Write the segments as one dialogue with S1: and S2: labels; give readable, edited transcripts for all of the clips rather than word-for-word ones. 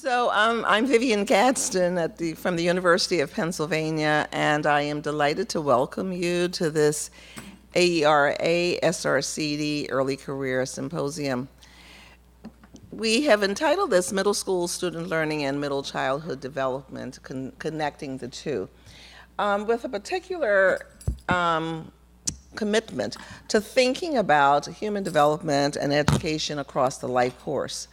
S1: I'm Vivian Gadsden from the University of Pennsylvania, and I am delighted to welcome you to this AERA SRCD Early Career Symposium. We have entitled this Middle School Student Learning and Middle Childhood Development, Connecting the Two, with a particular commitment to thinking about human development and education across the life course.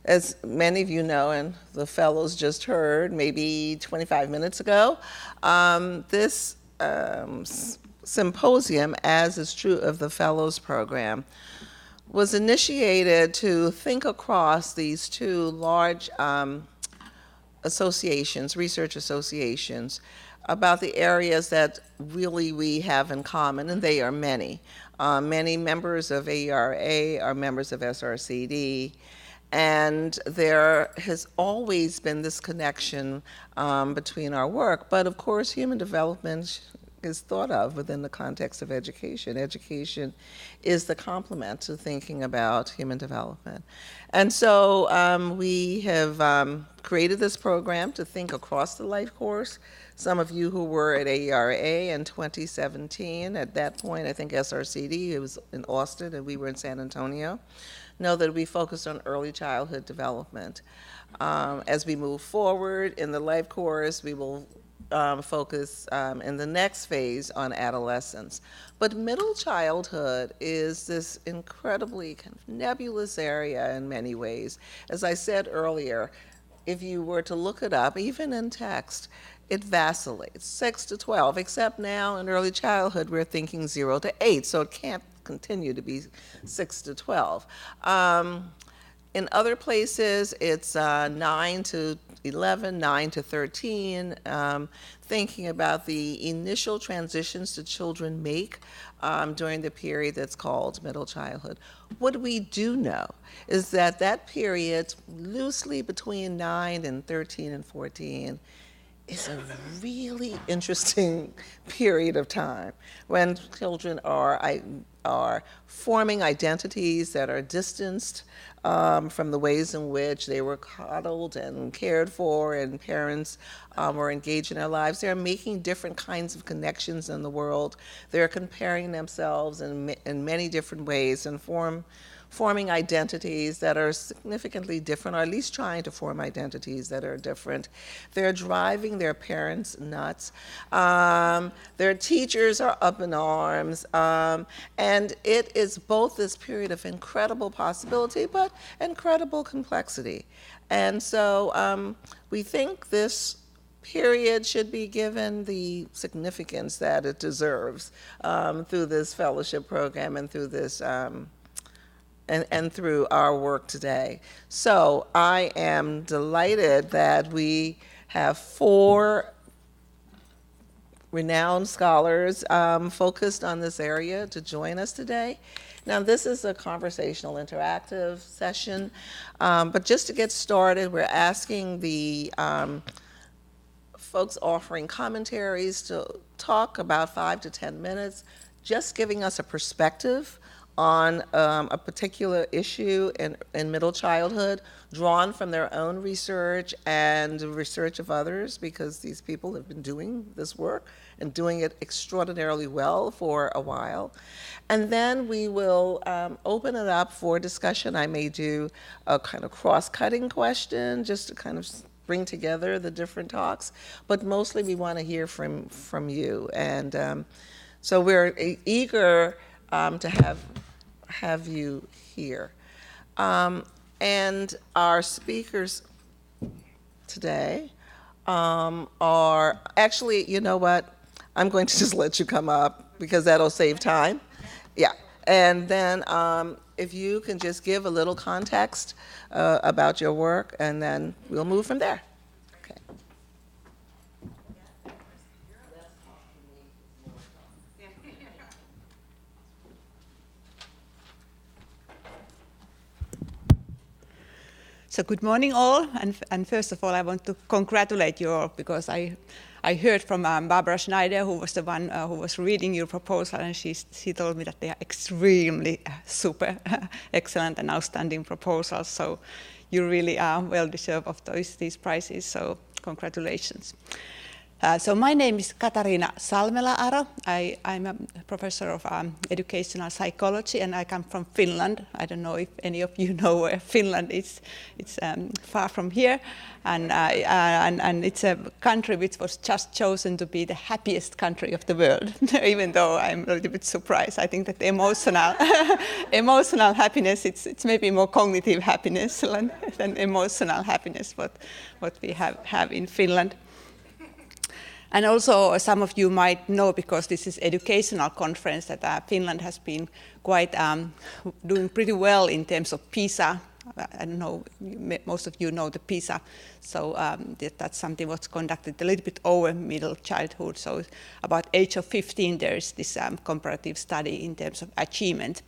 S1: As many of you know, and the fellows just heard maybe 25 minutes ago, this symposium, as is true of the fellows program, was initiated to think across these two large associations, research associations, about the areas that really we have in common, and they are many. Many members of AERA are members of SRCD, and there has always been this connection between our work, but of course human development is thought of within the context of education. Education is the complement to thinking about human development. And so we have created this program to think across the life course. Some of you who were at AERA in 2017, at that point I think SRCD, it was in Austin and we were in San Antonio, know that we focused on early childhood development. As we move forward in the life course, we will focus in the next phase on adolescence. But middle childhood is this incredibly kind of nebulous area in many ways. As I said earlier, if you were to look it up, even in text, it vacillates, 6 to 12, except now in early childhood we're thinking 0 to 8, so it can't continue to be 6 to 12. In other places, it's 9 to 11, 9 to 13, thinking about the initial transitions that children make during the period that's called middle childhood. What we do know is that that period, loosely between 9 and 13 and 14, is a really interesting period of time when children are forming identities that are distanced from the ways in which they were coddled and cared for and parents were engaged in their lives. They're making different kinds of connections in the world. They're comparing themselves in many different ways and forming identities that are significantly different, or at least trying to form identities that are different. They're driving their parents nuts. Their teachers are up in arms. And it is both this period of incredible possibility, but incredible complexity. And so we think this period should be given the significance that it deserves through this fellowship program and through this and through our work today. So I am delighted that we have 4 renowned scholars focused on this area to join us today. Now this is a conversational interactive session, but just to get started, we're asking the folks offering commentaries to talk about 5 to 10 minutes, just giving us a perspective on a particular issue in middle childhood, drawn from their own research and research of others, because these people have been doing this work and doing it extraordinarily well for a while. And then we will open it up for discussion. I may do a kind of cross-cutting question just to kind of bring together the different talks, but mostly we want to hear from you. And so we're eager to have you here. And our speakers today are, actually, you know what? I'm going to just let you come up because that'll save time. Yeah, and then if you can just give a little context about your work, and then we'll move from there. Okay.
S2: So good morning all, and first of all I want to congratulate you all, because I heard from Barbara Schneider, who was the one who was reading your proposal, and she told me that they are extremely super excellent and outstanding proposals. So you really are well deserved of these prizes. So congratulations. So my name is Katariina Salmela-Aro. I'm a professor of educational psychology, and I come from Finland. I don't know if any of you know where Finland is. It's far from here, and it's a country which was just chosen to be the happiest country of the world, even though I'm a little bit surprised. I think that the emotional happiness, it's maybe more cognitive happiness than emotional happiness, what we have in Finland. And also, some of you might know, because this is educational conference, that Finland has been quite doing pretty well in terms of PISA. I don't know, most of you know the PISA, so that's something what's conducted a little bit over middle childhood. So about age of 15, there is this comparative study in terms of achievement.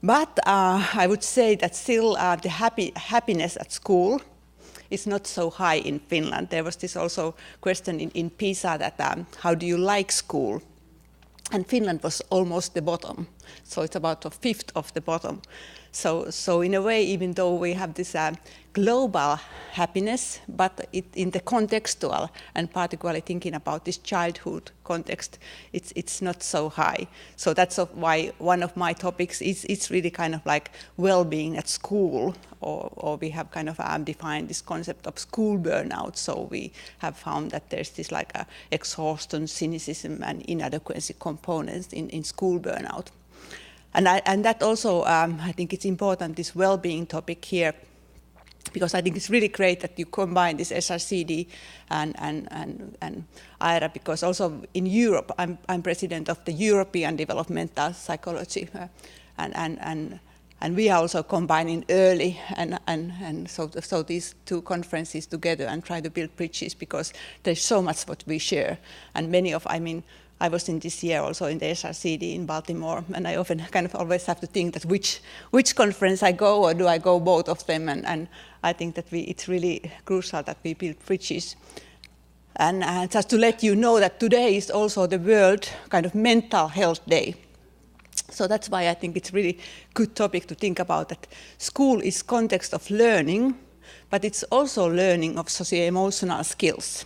S2: But I would say that still the happiness at school is not so high in Finland. There was this also question in PISA that how do you like school? And Finland was almost the bottom. So it's about a fifth of the bottom. So in a way, even though we have this global happiness, but in the contextual, and particularly thinking about this childhood context, it's not so high. So that's why one of my topics is really kind of like well-being at school, or we have kind of defined this concept of school burnout. So we have found that there's this like exhaustion, cynicism, and inadequacy components in school burnout. And that also, I think it's important, this well-being topic here, because I think it's really great that you combine this SRCD and AERA, because also in Europe, I'm president of the European Developmental Psychology, and we are also combining early, and so these two conferences together and try to build bridges, because there's so much what we share, and I was in this year also in the SRCD in Baltimore, and I often kind of always have to think that which conference I go, or do I go both of them, and I think that it's really crucial that we build bridges. And just to let you know that today is also the World kind of Mental Health Day. So that's why I think it's really good topic to think about, that school is context of learning, but it's also learning of socio-emotional skills.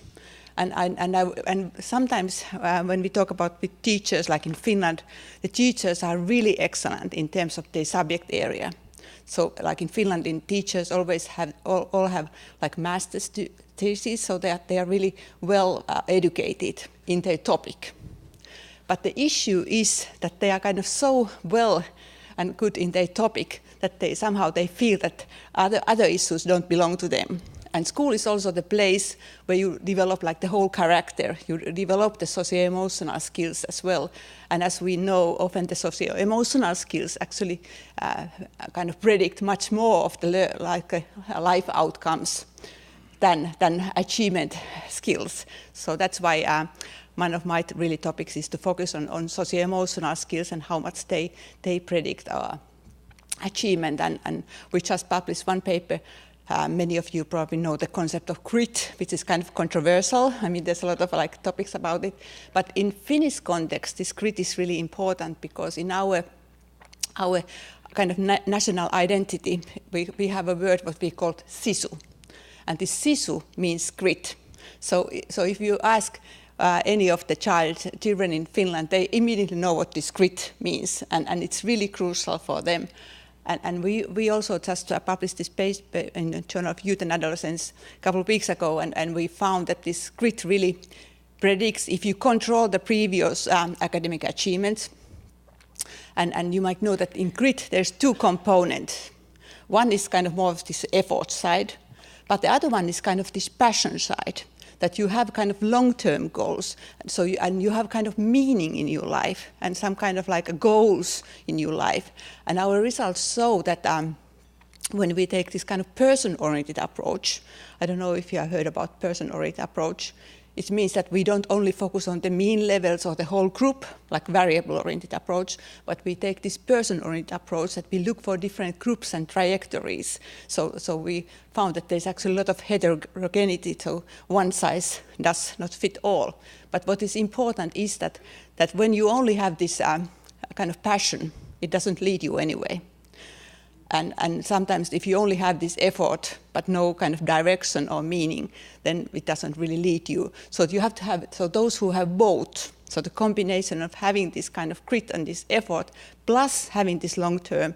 S2: And sometimes when we talk about with teachers, like in Finland, the teachers are really excellent in terms of their subject area. So like in Finland, teachers always all have like master's theses, so that they are really well educated in their topic. But the issue is that they are kind of so well and good in their topic that they feel that other issues don't belong to them. And school is also the place where you develop like the whole character. You develop the socio-emotional skills as well. And as we know, often the socio-emotional skills actually kind of predict much more of the life outcomes than achievement skills. So that's why one of my really topics is to focus on socio-emotional skills and how much they predict our achievement. And we just published one paper. Many of you probably know the concept of grit, which is kind of controversial. I mean, there's a lot of like topics about it. But in Finnish context, this grit is really important, because in our kind of national identity, we have a word what we call sisu. And this sisu means grit. So if you ask any of the children in Finland, they immediately know what this grit means. And it's really crucial for them. And we also just published this paper in the Journal of Youth and Adolescence a couple of weeks ago, and we found that this grit really predicts if you control the previous academic achievements. And you might know that in grit there's two components. One is kind of more of this effort side, but the other one is kind of this passion side, that you have kind of long-term goals, and you have kind of meaning in your life and some kind of like goals in your life. And our results show that when we take this kind of person-oriented approach, I don't know if you have heard about person-oriented approach, it means that we don't only focus on the mean levels or the whole group, like variable-oriented approach, but we take this person-oriented approach that we look for different groups and trajectories. So we found that there's actually a lot of heterogeneity, so one size does not fit all. But what is important is that when you only have this kind of passion, it doesn't lead you anyway. And sometimes if you only have this effort but no kind of direction or meaning, then it doesn't really lead you. So you have to have, so those who have both, so the combination of having this kind of grit and this effort, plus having this long-term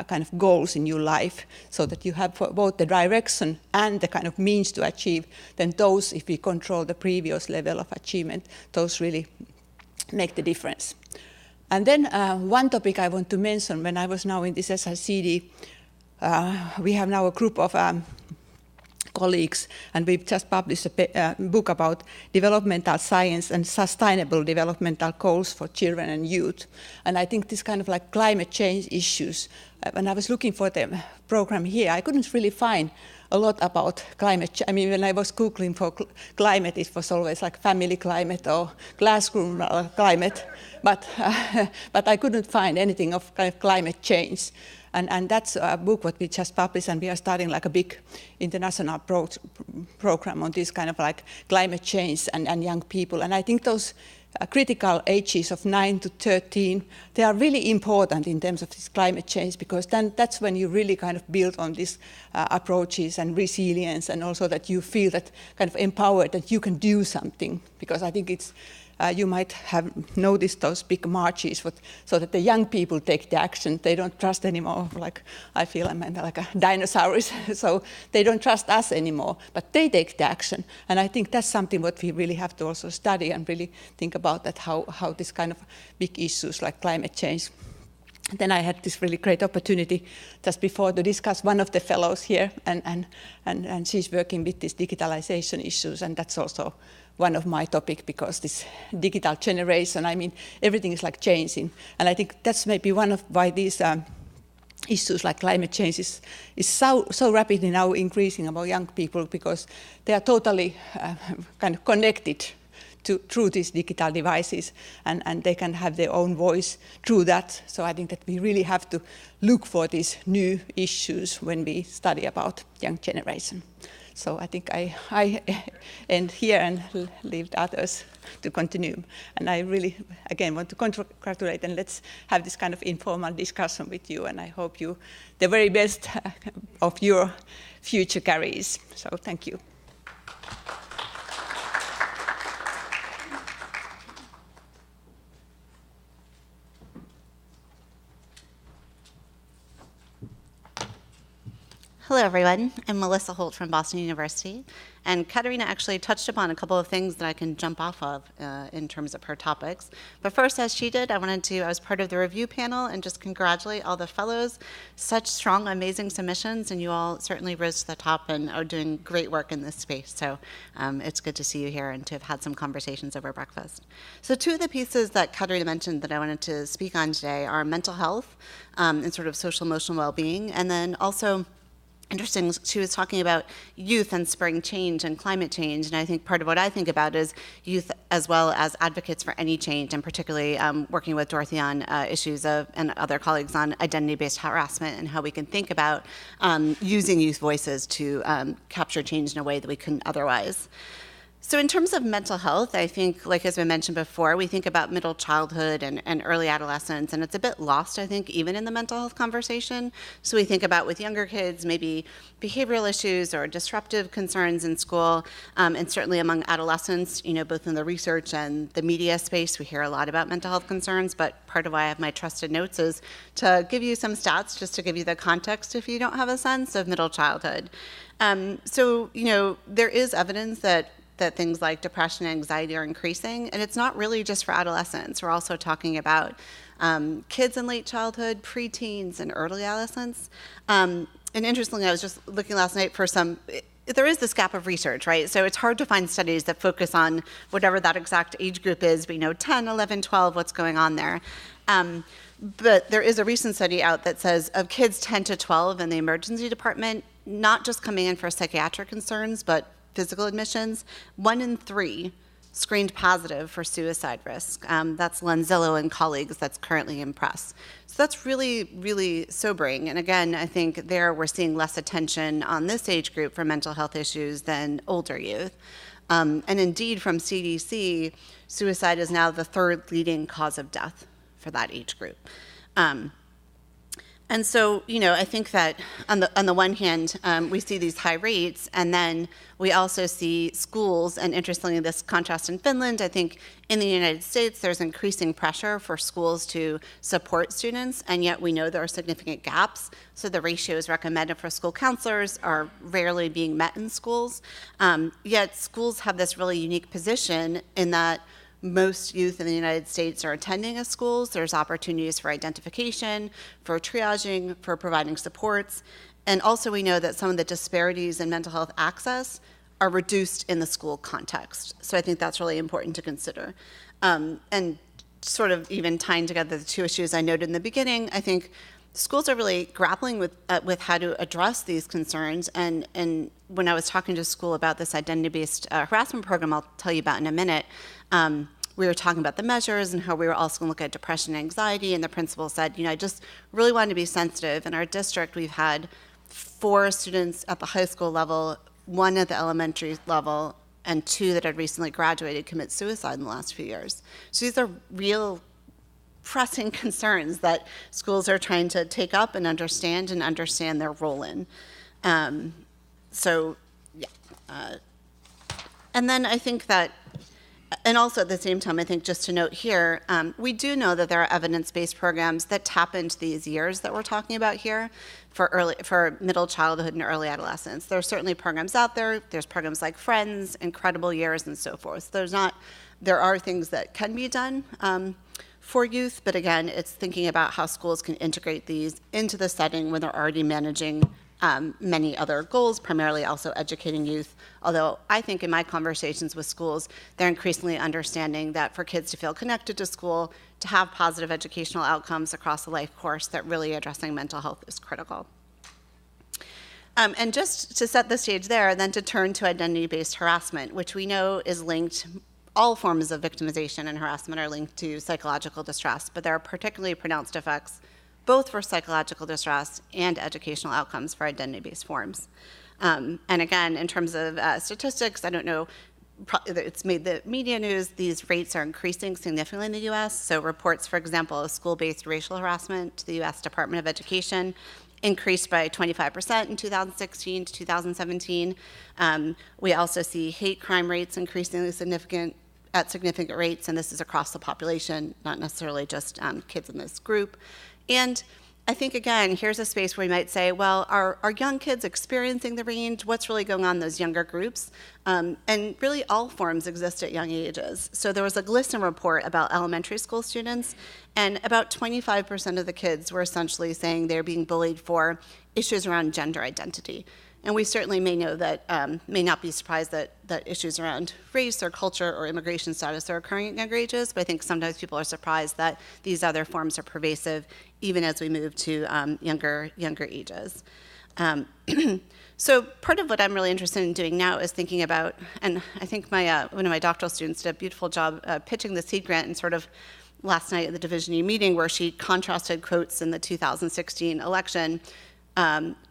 S2: kind of goals in your life, so that you have both the direction and the kind of means to achieve, then those, if we control the previous level of achievement, those really make the difference. And then one topic I want to mention, when I was now in this SRCD, we have now a group of colleagues, and we've just published a book about developmental science and sustainable developmental goals for children and youth. And I think this kind of like climate change issues, when I was looking for the program here, I couldn't really find a lot about climate change. I mean, when I was Googling for climate, it was always like family climate or classroom climate, but I couldn't find anything of kind of climate change. And that's a book what we just published, and we are starting like a big international program on this kind of like climate change and young people. And I think those critical ages of 9 to 13, they are really important in terms of this climate change, because then that's when you really kind of build on these approaches and resilience, and also that you feel that kind of empowered that you can do something. Because I think it's, you might have noticed those big marches, so that the young people take the action. They don't trust anymore, like I feel I'm like a dinosaurs, so they don't trust us anymore, but they take the action. And I think that's something what we really have to also study and really think about, that how this kind of big issues like climate change. Then I had this really great opportunity just before to discuss one of the fellows here, and she's working with these digitalization issues, and that's also one of my topic, because this digital generation, I mean, everything is like changing. And I think that's maybe one of why these issues like climate change is so rapidly now increasing among young people, because they are totally kind of connected through these digital devices, and they can have their own voice through that. So I think that we really have to look for these new issues when we study about young generation. So I think I end here and leave the others to continue. And I really, again, want to congratulate, and let's have this kind of informal discussion with you. And I hope you the very best of your future careers. So thank you.
S3: Hello, everyone. I'm Melissa Holt from Boston University, and Katerina actually touched upon a couple of things that I can jump off of in terms of her topics. But first, as she did, I was part of the review panel and just congratulate all the fellows. Such strong, amazing submissions, and you all certainly rose to the top and are doing great work in this space. So it's good to see you here and to have had some conversations over breakfast. So two of the pieces that Katerina mentioned that I wanted to speak on today are mental health and sort of social emotional well-being, and then also interesting, she was talking about youth and spring change and climate change, and I think part of what I think about is youth as well as advocates for any change, and particularly working with Dorothy on issues and other colleagues on identity-based harassment and how we can think about using youth voices to capture change in a way that we couldn't otherwise. So in terms of mental health, I think, like has been mentioned before, we think about middle childhood and early adolescence, and it's a bit lost, I think, even in the mental health conversation. So we think about with younger kids, maybe behavioral issues or disruptive concerns in school, and certainly among adolescents, both in the research and the media space, we hear a lot about mental health concerns, but part of why I have my trusted notes is to give you some stats, just to give you the context if you don't have a sense of middle childhood. So, there is evidence that things like depression and anxiety are increasing, and it's not really just for adolescents. We're also talking about kids in late childhood, preteens, and early adolescents. And interestingly, I was just looking last night for there is this gap of research, right? So it's hard to find studies that focus on whatever that exact age group is, but 10, 11, 12, what's going on there. But there is a recent study out that says of kids 10 to 12 in the emergency department, not just coming in for psychiatric concerns, but physical admissions, 1 in 3 screened positive for suicide risk. That's Lanzillo and colleagues that's currently in press. So that's really, really sobering. And again, I think there we're seeing less attention on this age group for mental health issues than older youth. And indeed, from CDC, suicide is now the 3rd leading cause of death for that age group. And so, I think that on the one hand, we see these high rates, and then we also see schools, and interestingly, this contrast in Finland, I think in the United States, there's increasing pressure for schools to support students, and yet we know there are significant gaps. So the ratios recommended for school counselors are rarely being met in schools. Yet schools have this really unique position in that most youth in the United States are attending as schools. There's opportunities for identification, for triaging, for providing supports. And also we know that some of the disparities in mental health access are reduced in the school context. So I think that's really important to consider. And sort of even tying together the two issues I noted in the beginning, I think schools are really grappling with how to address these concerns. And when I was talking to school about this identity-based harassment program I'll tell you about in a minute, we were talking about the measures and how we were also going to look at depression and anxiety, and the principal said, I just really wanted to be sensitive. In our district, we've had 4 students at the high school level, 1 at the elementary level, and 2 that had recently graduated commit suicide in the last few years. So these are real pressing concerns that schools are trying to take up and understand their role in. And then I think that, and also at the same time, I think just to note here, we do know that there are evidence-based programs that tap into these years that we're talking about here for middle childhood and early adolescence. There are certainly programs out there. There's programs like Friends, Incredible Years, and so forth. There are things that can be done for youth, but again, it's thinking about how schools can integrate these into the setting when they're already managing many other goals, primarily also educating youth. Although I think in my conversations with schools, they're increasingly understanding that for kids to feel connected to school, to have positive educational outcomes across the life course, that really addressing mental health is critical. And just to set the stage there, then to turn to identity-based harassment, which we know is linked, all forms of victimization and harassment are linked to psychological distress, but there are particularly pronounced effects both for psychological distress and educational outcomes for identity-based forms. And again, in terms of statistics, I don't know, it's made the media news, these rates are increasing significantly in the US. So reports, for example, of school-based racial harassment to the US Department of Education increased by 25% in 2016 to 2017. We also see hate crime rates increasingly at significant rates, and this is across the population, not necessarily just kids in this group. And I think, again, here's a space where we might say, well, are young kids experiencing the range? What's really going on in those younger groups? And really all forms exist at young ages. So there was a GLSEN report about elementary school students, and about 25% of the kids were essentially saying they're being bullied for issues around gender identity. And we certainly may know that, may not be surprised that issues around race or culture or immigration status are occurring at younger ages, but I think sometimes people are surprised that these other forms are pervasive even as we move to younger ages. So part of what I'm really interested in doing now is thinking about, and I think one of my doctoral students did a beautiful job pitching the seed grant and sort of last night at the Division E meeting where she contrasted quotes in the 2016 election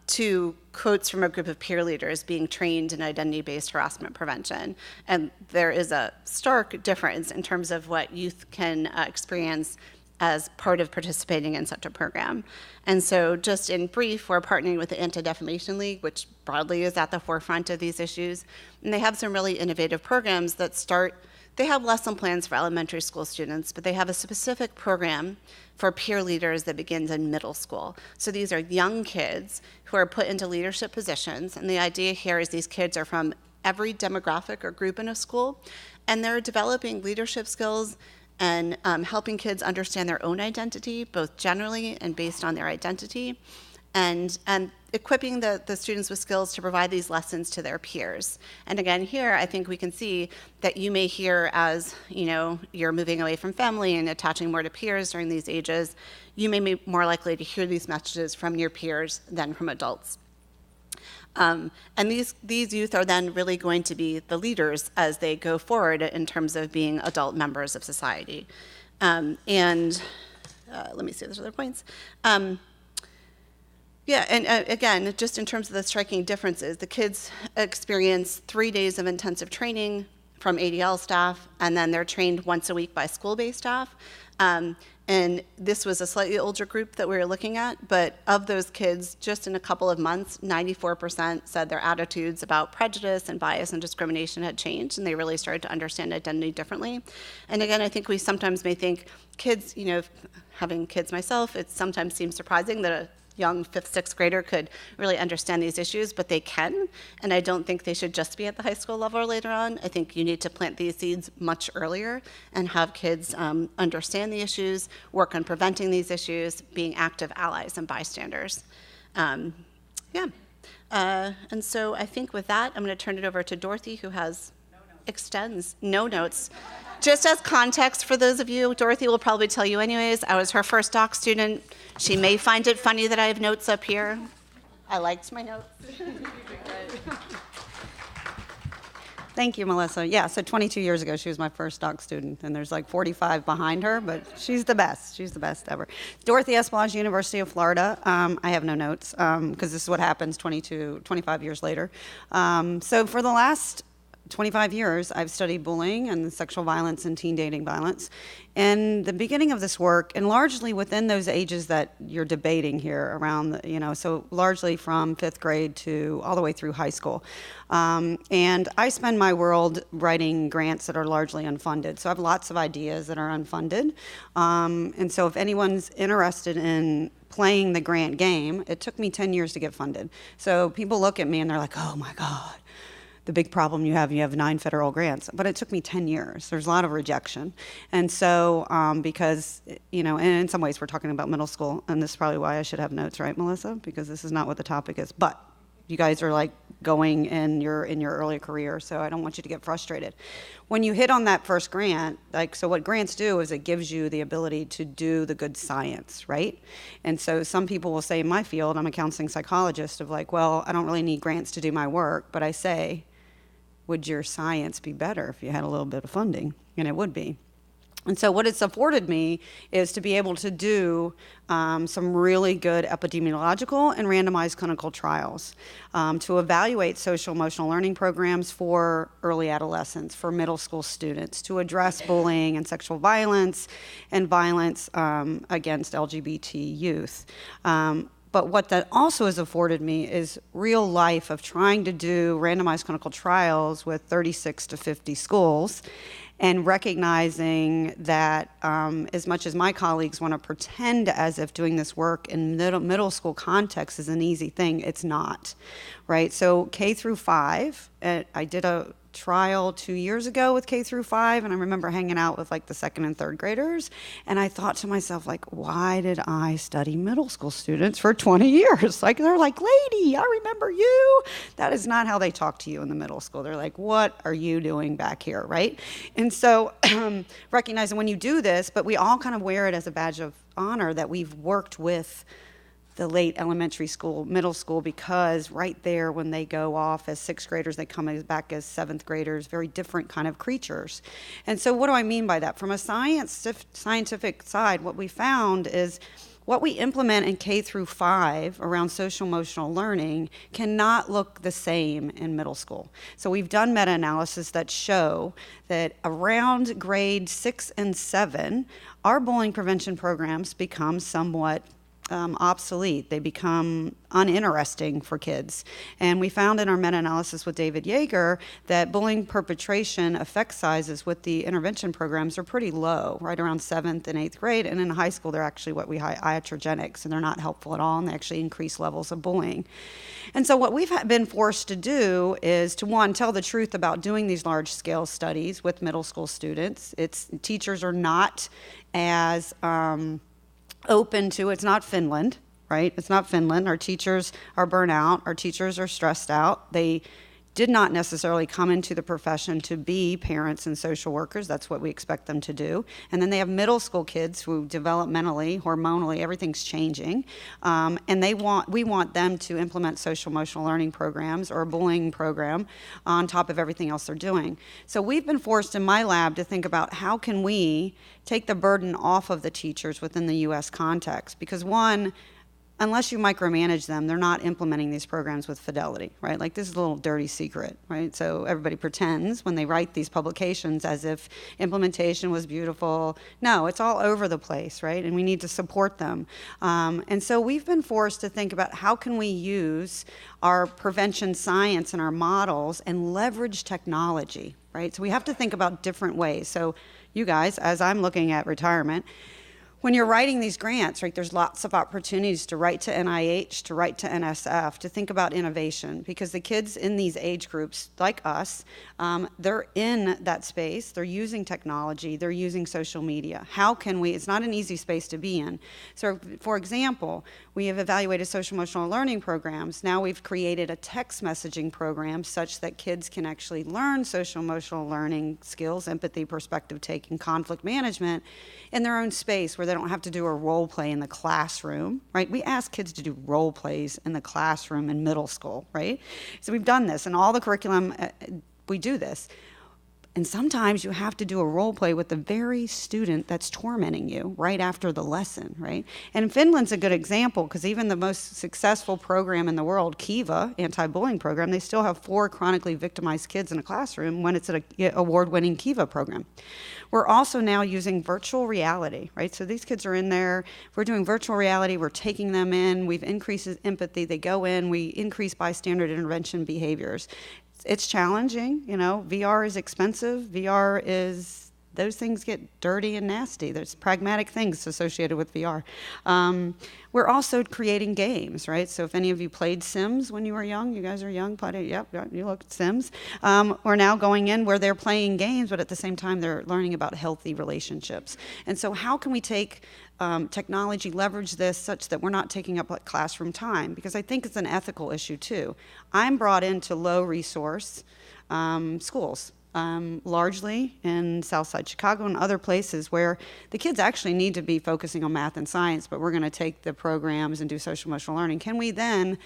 S3: to quotes from a group of peer leaders being trained in identity-based harassment prevention. And there is a stark difference in terms of what youth can experience as part of participating in such a program. And so just in brief, we're partnering with the Anti-Defamation League, which broadly is at the forefront of these issues. And they have some really innovative programs that they have lesson plans for elementary school students, but they have a specific program for peer leaders that begins in middle school. So these are young kids who are put into leadership positions, and the idea here is these kids are from every demographic or group in a school, and they're developing leadership skills and helping kids understand their own identity, both generally and based on their identity, and equipping the students with skills to provide these lessons to their peers. And again, here, I think we can see that you may hear as, you're moving away from family and attaching more to peers during these ages, you may be more likely to hear these messages from your peers than from adults. And these youth are then really going to be the leaders as they go forward in terms of being adult members of society. Let me see if there's other points. Again, just in terms of the striking differences, the kids experience 3 days of intensive training from ADL staff, and then they're trained once a week by school-based staff. And this was a slightly older group that we were looking at, but of those kids, just in a couple of months, 94% said their attitudes about prejudice and bias and discrimination had changed, and they really started to understand identity differently. And again, I think we sometimes may think kids, having kids myself, it sometimes seems surprising that a young 5th, 6th grader could really understand these issues, but they can, and I don't think they should just be at the high school level later on. I think you need to plant these seeds much earlier and have kids understand the issues, work on preventing these issues, being active allies and bystanders. And so I think with that, I'm going to turn it over to Dorothy, who has extends no notes. Just as context for those of you, Dorothy will probably tell you anyways, I was her first doc student. She may find it funny that I have notes up here. I liked my notes.
S4: Thank you, Melissa. Yeah, so 22 years ago, she was my first doc student, and there's like 45 behind her, but she's the best. She's the best ever. Dorothy Espelage, University of Florida. I have no notes, because this is what happens 25 years later. So for the last 25 years, I've studied bullying and sexual violence and teen dating violence. And the beginning of this work, and largely within those ages that you're debating here around, so largely from 5th grade to all the way through high school. And I spend my world writing grants that are largely unfunded. So I have lots of ideas that are unfunded. And so if anyone's interested in playing the grant game, it took me 10 years to get funded. So people look at me and they're like, oh my God, the big problem you have 9 federal grants. But it took me 10 years. There's a lot of rejection. And so because, and in some ways we're talking about middle school, and this is probably why I should have notes, right, Melissa? Because this is not what the topic is. But you guys are like going in your early career, so I don't want you to get frustrated. When you hit on that first grant, so what grants do is it gives you the ability to do the good science, right? And so some people will say in my field, I'm a counseling psychologist, of like, well, I don't really need grants to do my work, but I say, would your science be better if you had a little bit of funding? And it would be. And so what it's afforded me is to be able to do some really good epidemiological and randomized clinical trials to evaluate social emotional learning programs for early adolescents, for middle school students, to address bullying and sexual violence and violence against LGBT youth. But what that also has afforded me is real life of trying to do randomized clinical trials with 36 to 50 schools, and recognizing that as much as my colleagues want to pretend as if doing this work in middle school context is an easy thing, it's not, right? So K through 5, I did a trial 2 years ago with K through 5, and I remember hanging out with like the 2nd and 3rd graders, and I thought to myself, like, why did I study middle school students for 20 years? Like, they're like, lady, I remember you. That is not how they talk to you in the middle school. They're like, what are you doing back here, right? And so recognizing when you do this, but we all kind of wear it as a badge of honor that we've worked with the late elementary school, middle school, because right there when they go off as 6th graders, they come back as 7th graders, very different kind of creatures. And so what do I mean by that? From a scientific side, what we found is what we implement in K through 5 around social emotional learning cannot look the same in middle school. So we've done meta-analysis that show that around grade 6 and 7, our bullying prevention programs become somewhat obsolete. They become uninteresting for kids. And we found in our meta-analysis with David Yeager that bullying perpetration effect sizes with the intervention programs are pretty low, right around 7th and 8th grade. And in high school, they're actually what we iatrogenic, so they're not helpful at all, and they actually increase levels of bullying. And so what we've been forced to do is to, one, tell the truth about doing these large-scale studies with middle school students. Teachers are not as open to, it's not Finland, right? It's not Finland. Our teachers are burnout. Our teachers are stressed out. They did not necessarily come into the profession to be parents and social workers. That's what we expect them to do. And then they have middle school kids who developmentally, hormonally, everything's changing. And we want them to implement social emotional learning programs or a bullying program on top of everything else they're doing. So we've been forced in my lab to think about how can we take the burden off of the teachers within the U.S. context. Because one, unless you micromanage them, they're not implementing these programs with fidelity, right? Like, this is a little dirty secret, right? So everybody pretends when they write these publications as if implementation was beautiful. No, it's all over the place, right? And we need to support them. And so we've been forced to think about how can we use our prevention science and our models and leverage technology, right? So we have to think about different ways. So you guys, as I'm looking at retirement, when you're writing these grants, right, there's lots of opportunities to write to NIH, to write to NSF, to think about innovation, because the kids in these age groups, like us, they're in that space, they're using technology, they're using social media. How can we, it's not an easy space to be in. So, for example, we have evaluated social emotional learning programs. Now we've created a text messaging program such that kids can actually learn social emotional learning skills, empathy, perspective taking, conflict management in their own space, where they don't have to do a role play in the classroom, right? We ask kids to do role plays in the classroom in middle school, right? So we've done this, and all the curriculum, we do this. And sometimes you have to do a role play with the very student that's tormenting you right after the lesson, right? And Finland's a good example, because even the most successful program in the world, Kiva, anti-bullying program, they still have 4 chronically victimized kids in a classroom when it's an award-winning Kiva program. We're also now using virtual reality, right? So these kids are in there, we're doing virtual reality, we're taking them in, we've increased empathy, they go in, we increase bystander intervention behaviors. It's challenging, you know, VR is expensive, VR is, those things get dirty and nasty. There's pragmatic things associated with VR. We're also creating games, right? So if any of you played Sims when you were young, you guys are young, yep, you look at Sims. We're now going in where they're playing games, but at the same time they're learning about healthy relationships. And so how can we take technology, leverage this such that we're not taking up classroom time? Because I think it's an ethical issue too. I'm brought into low resource schools. Largely in Southside Chicago and other places where the kids actually need to be focusing on math and science, but we're going to take the programs and do social emotional learning. Can we then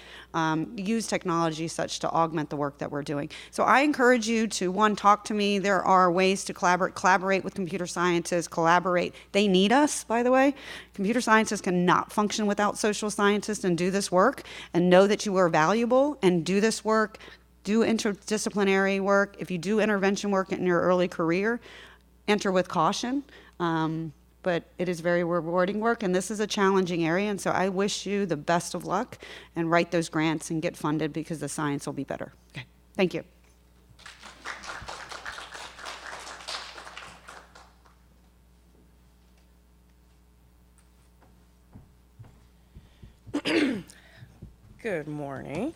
S4: use technology such to augment the work that we're doing? So I encourage you to, one, talk to me. There are ways to collaborate with computer scientists, collaborate. They need us, by the way. Computer scientists cannot function without social scientists and do this work and know that you are valuable and do this work. Do interdisciplinary work. If you do intervention work in your early career, enter with caution. But it is very rewarding work, and this is a challenging area, and so I wish you the best of luck, and write those grants and get funded, because the science will be better. Okay. Thank you.
S5: Good morning.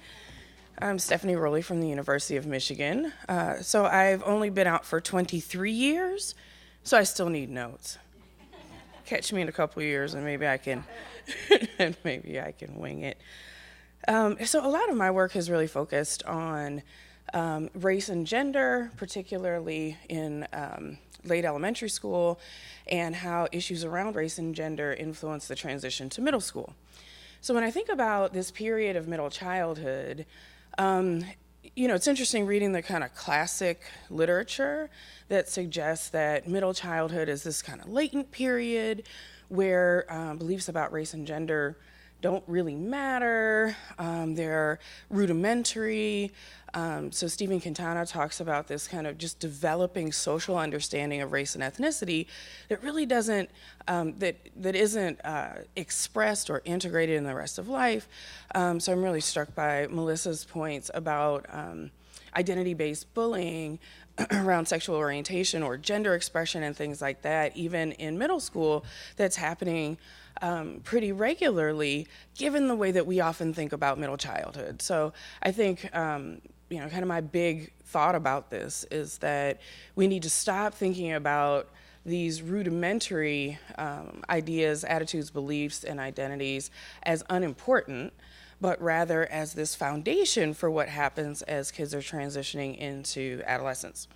S5: I'm Stephanie Rowley from the University of Michigan. So I've only been out for 23 years, so I still need notes. Catch me in a couple of years and maybe I can wing it. So a lot of my work has really focused on race and gender, particularly in late elementary school, and how issues around race and gender influence the transition to middle school. So when I think about this period of middle childhood, it's interesting reading the kind of classic literature that suggests that middle childhood is this kind of latent period where beliefs about race and gender don't really matter. They're rudimentary. So Stephen Quintana talks about this kind of just developing social understanding of race and ethnicity that really doesn't, that isn't expressed or integrated in the rest of life. So I'm really struck by Melissa's points about identity-based bullying around sexual orientation or gender expression and things like that, even in middle school, that's happening pretty regularly, given the way that we often think about middle childhood. So I think, kind of my big thought about this is that we need to stop thinking about these rudimentary ideas, attitudes, beliefs, and identities as unimportant, but rather as this foundation for what happens as kids are transitioning into adolescence.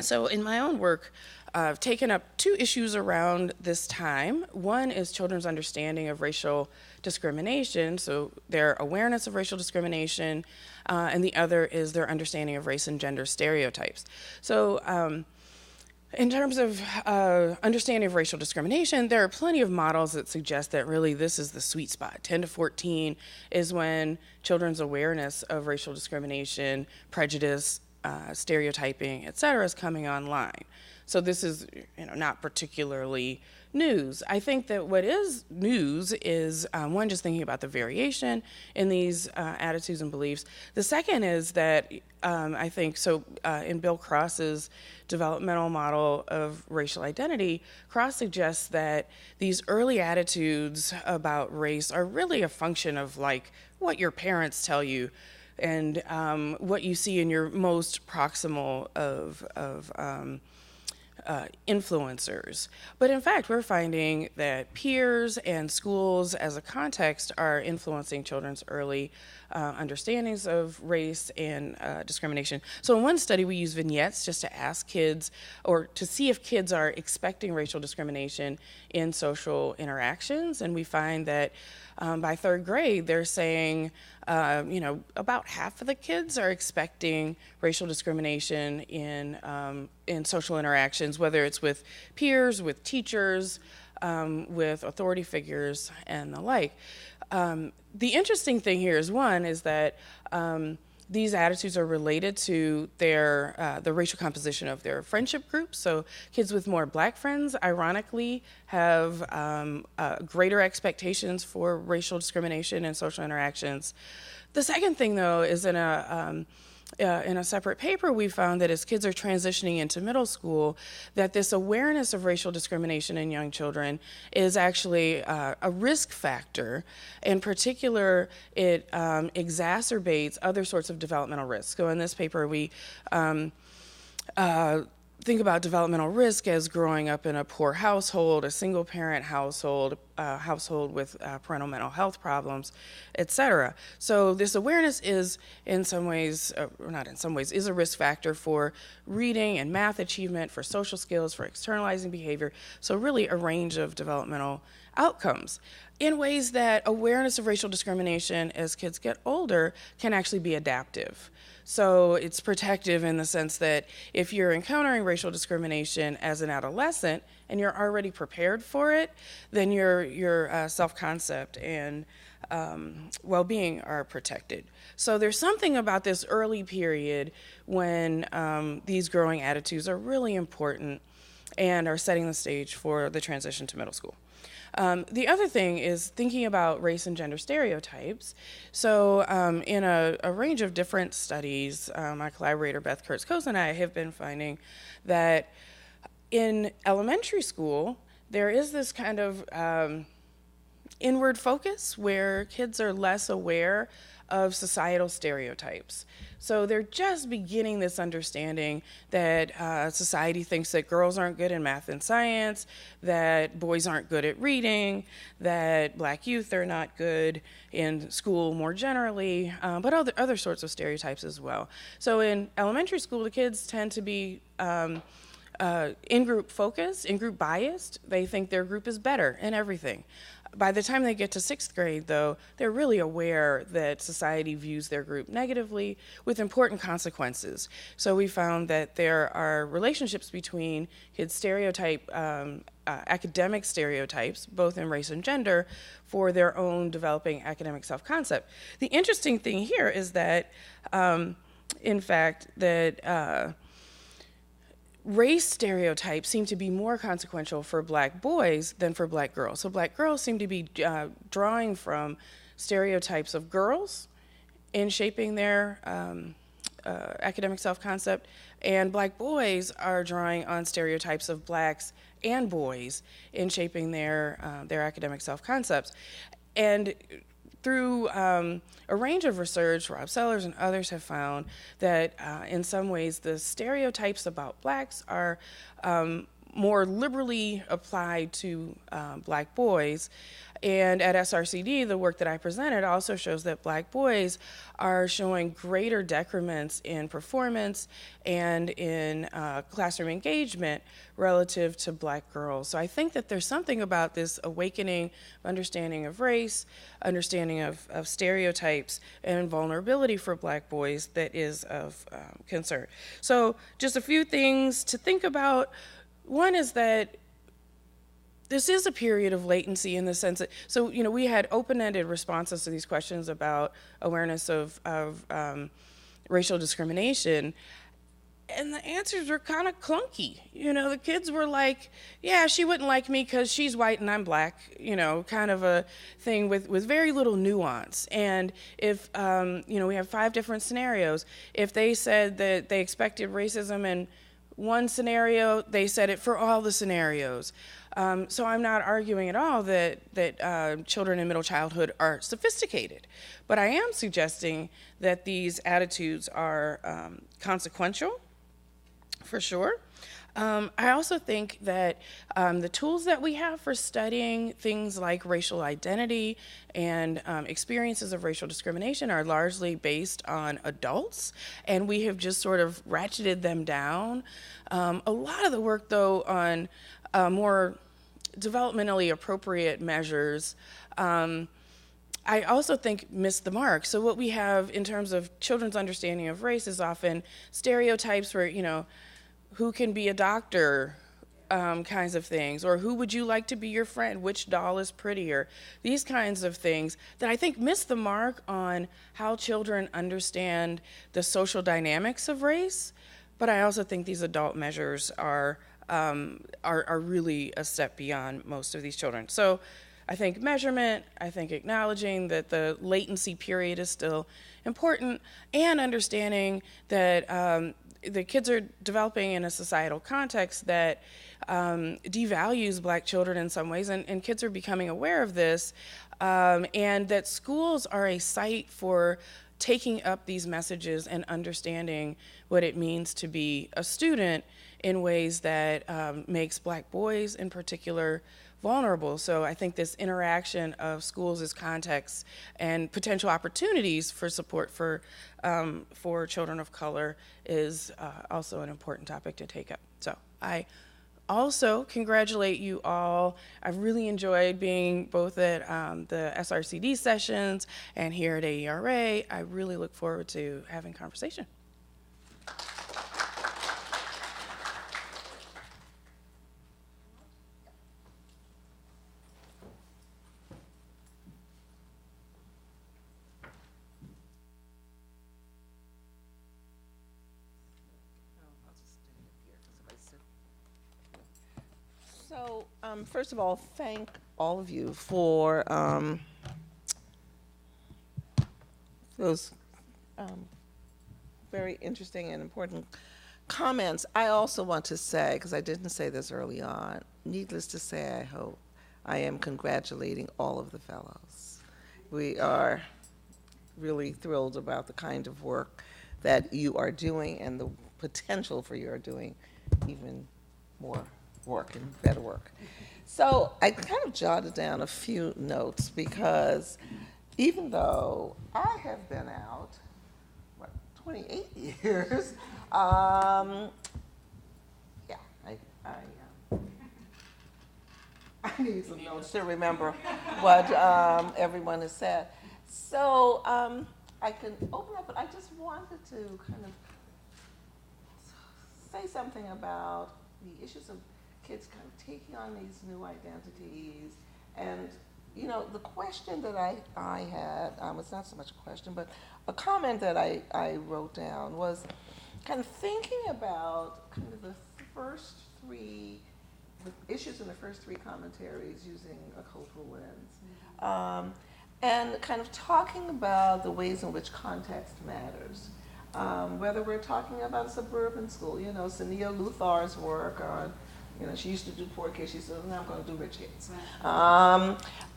S5: So in my own work, I've taken up 2 issues around this time. One is children's understanding of racial discrimination, so their awareness of racial discrimination, and the other is their understanding of race and gender stereotypes. So In terms of understanding of racial discrimination, there are plenty of models that suggest that really this is the sweet spot. 10 to 14 is when children's awareness of racial discrimination, prejudice, stereotyping, et cetera, is coming online. So this is not particularly news. I think that what is news is, one, just thinking about the variation in these attitudes and beliefs. The second is that I think, in Bill Cross's developmental model of racial identity, Cross suggests that these early attitudes about race are really a function of like what your parents tell you and what you see in your most proximal of influencers. But in fact, we're finding that peers and schools as a context are influencing children's early understandings of race and discrimination. So in one study, we use vignettes just to ask kids or to see if kids are expecting racial discrimination in social interactions. And we find that by third grade, they're saying, about half of the kids are expecting racial discrimination in social interactions, whether it's with peers, with teachers, with authority figures, and the like. The interesting thing here is that these attitudes are related to the racial composition of their friendship groups. So kids with more black friends, ironically, have greater expectations for racial discrimination in social interactions. The second thing, though, is in a separate paper, we found that as kids are transitioning into middle school, that this awareness of racial discrimination in young children is actually a risk factor. In particular, it exacerbates other sorts of developmental risks. So in this paper, we think about developmental risk as growing up in a poor household, a single-parent household, a household with parental mental health problems, et cetera. So this awareness is in some ways, or not in some ways, is a risk factor for reading and math achievement, for social skills, for externalizing behavior, so really a range of developmental outcomes. In ways that awareness of racial discrimination as kids get older can actually be adaptive. So it's protective in the sense that if you're encountering racial discrimination as an adolescent and you're already prepared for it, then your self-concept and well-being are protected. So there's something about this early period when these growing attitudes are really important and are setting the stage for the transition to middle school. The other thing is thinking about race and gender stereotypes. So in a range of different studies, my collaborator Beth Kurtz-Coase and I have been finding that in elementary school, there is this kind of inward focus where kids are less aware of societal stereotypes. So they're just beginning this understanding that society thinks that girls aren't good in math and science, that boys aren't good at reading, that black youth are not good in school more generally, but other sorts of stereotypes as well. So in elementary school, the kids tend to be in-group focused, in-group biased. They think their group is better in everything. By the time they get to sixth grade, though, they're really aware that society views their group negatively with important consequences. So we found that there are relationships between kids' stereotype, academic stereotypes, both in race and gender, for their own developing academic self-concept. The interesting thing here is that, in fact, that race stereotypes seem to be more consequential for black boys than for black girls. So black girls seem to be drawing from stereotypes of girls in shaping their academic self-concept, and black boys are drawing on stereotypes of blacks and boys in shaping their academic self-concepts. And through a range of research, Rob Sellers and others have found that in some ways the stereotypes about blacks are more liberally applied to black boys. And at SRCD, the work that I presented also shows that black boys are showing greater decrements in performance and in classroom engagement relative to black girls. So I think that there's something about this awakening understanding of race, understanding of stereotypes, and vulnerability for black boys that is of concern. So just a few things to think about. One is that this is a period of latency in the sense that, so, we had open-ended responses to these questions about awareness of racial discrimination, and the answers were kind of clunky. The kids were like, yeah, she wouldn't like me because she's white and I'm black, kind of a thing with very little nuance. And if, we have 5 different scenarios. If they said that they expected racism in one scenario, they said it for all the scenarios. So I'm not arguing at all that children in middle childhood are sophisticated, but I am suggesting that these attitudes are consequential, for sure. I also think that the tools that we have for studying things like racial identity and experiences of racial discrimination are largely based on adults, and we have just sort of ratcheted them down. A lot of the work, though, on more developmentally appropriate measures, I also think missed the mark. So what we have in terms of children's understanding of race is often stereotypes where, who can be a doctor, kinds of things, or who would you like to be your friend, which doll is prettier, these kinds of things that I think miss the mark on how children understand the social dynamics of race. But I also think these adult measures are really a step beyond most of these children. So I think measurement, I think acknowledging that the latency period is still important, and understanding that the kids are developing in a societal context that devalues Black children in some ways, and kids are becoming aware of this, and that schools are a site for taking up these messages and understanding what it means to be a student in ways that makes Black boys in particular vulnerable. So I think this interaction of schools as contexts and potential opportunities for support for children of color is also an important topic to take up. So I also congratulate you all. I've really enjoyed being both at the SRCD sessions and here at AERA. I really look forward to having conversation.
S1: So, first of all, thank all of you for those very interesting and important comments. I also want to say, because I didn't say this early on, needless to say, I am congratulating all of the fellows. We are really thrilled about the kind of work that you are doing and the potential for your doing even more work and better work. So I kind of jotted down a few notes because even though I have been out, 28 years, I need some notes to remember what everyone has said. So I can open up, but I just wanted to kind of say something about the issues of kids kind of taking on these new identities. And, the question that I had, it's not so much a question, but a comment that I wrote down was kind of thinking about kind of the issues in the first 3 commentaries using a cultural lens. And kind of talking about the ways in which context matters. Whether we're talking about a suburban school, Sania Luthar's work on, she used to do poor kids, she said, now I'm going to do rich kids.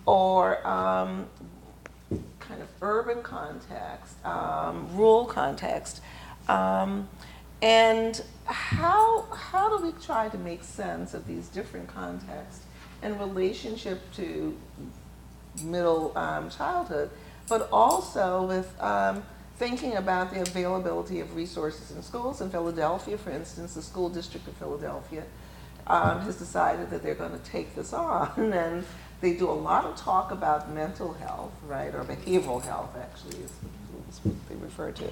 S1: Or kind of urban context, rural context. And how do we try to make sense of these different contexts in relationship to middle childhood, but also with thinking about the availability of resources in schools. In Philadelphia, for instance, the school district of Philadelphia has decided that they're going to take this on, and they do a lot of talk about mental health, right, or behavioral health, actually, is what they refer to.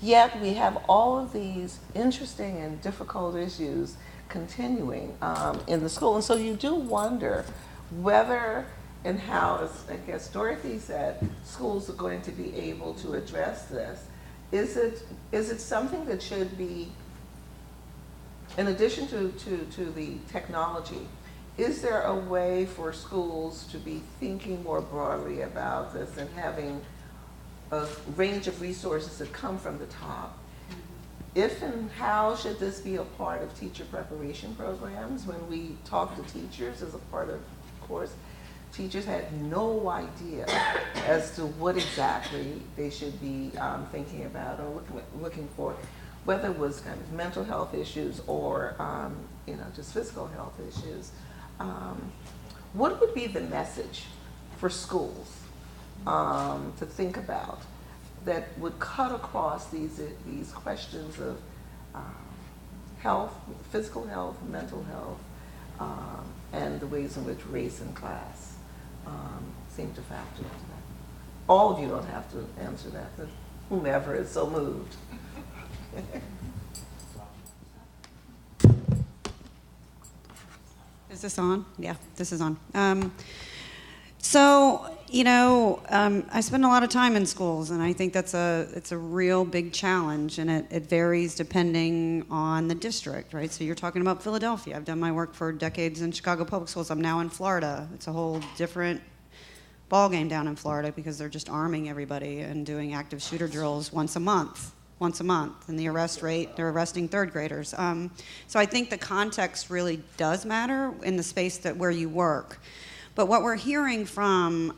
S1: Yet we have all of these interesting and difficult issues continuing in the school. And so you do wonder whether and how, as I guess Dorothy said, schools are going to be able to address this. Is it something that should be, in addition to the technology, is there a way for schools to be thinking more broadly about this and having a range of resources that come from the top? If and how should this be a part of teacher preparation programs? When we talk to teachers as a part of course, teachers had no idea as to what exactly they should be thinking about or looking for, whether it was kind of mental health issues or just physical health issues. What would be the message for schools to think about that would cut across these questions of health, physical health, mental health, and the ways in which race and class seem to factor into that? All of you don't have to answer that, but whomever is so moved.
S4: Is this on? Yeah, this is on. I spend a lot of time in schools, and I think it's a real big challenge, and it varies depending on the district, right? So you're talking about Philadelphia. I've done my work for decades in Chicago Public Schools. I'm now in Florida. It's a whole different ballgame down in Florida because they're just arming everybody and doing active shooter drills once a month, and the arrest rate, they're arresting third graders. So I think the context really does matter in the space where you work. But what we're hearing from,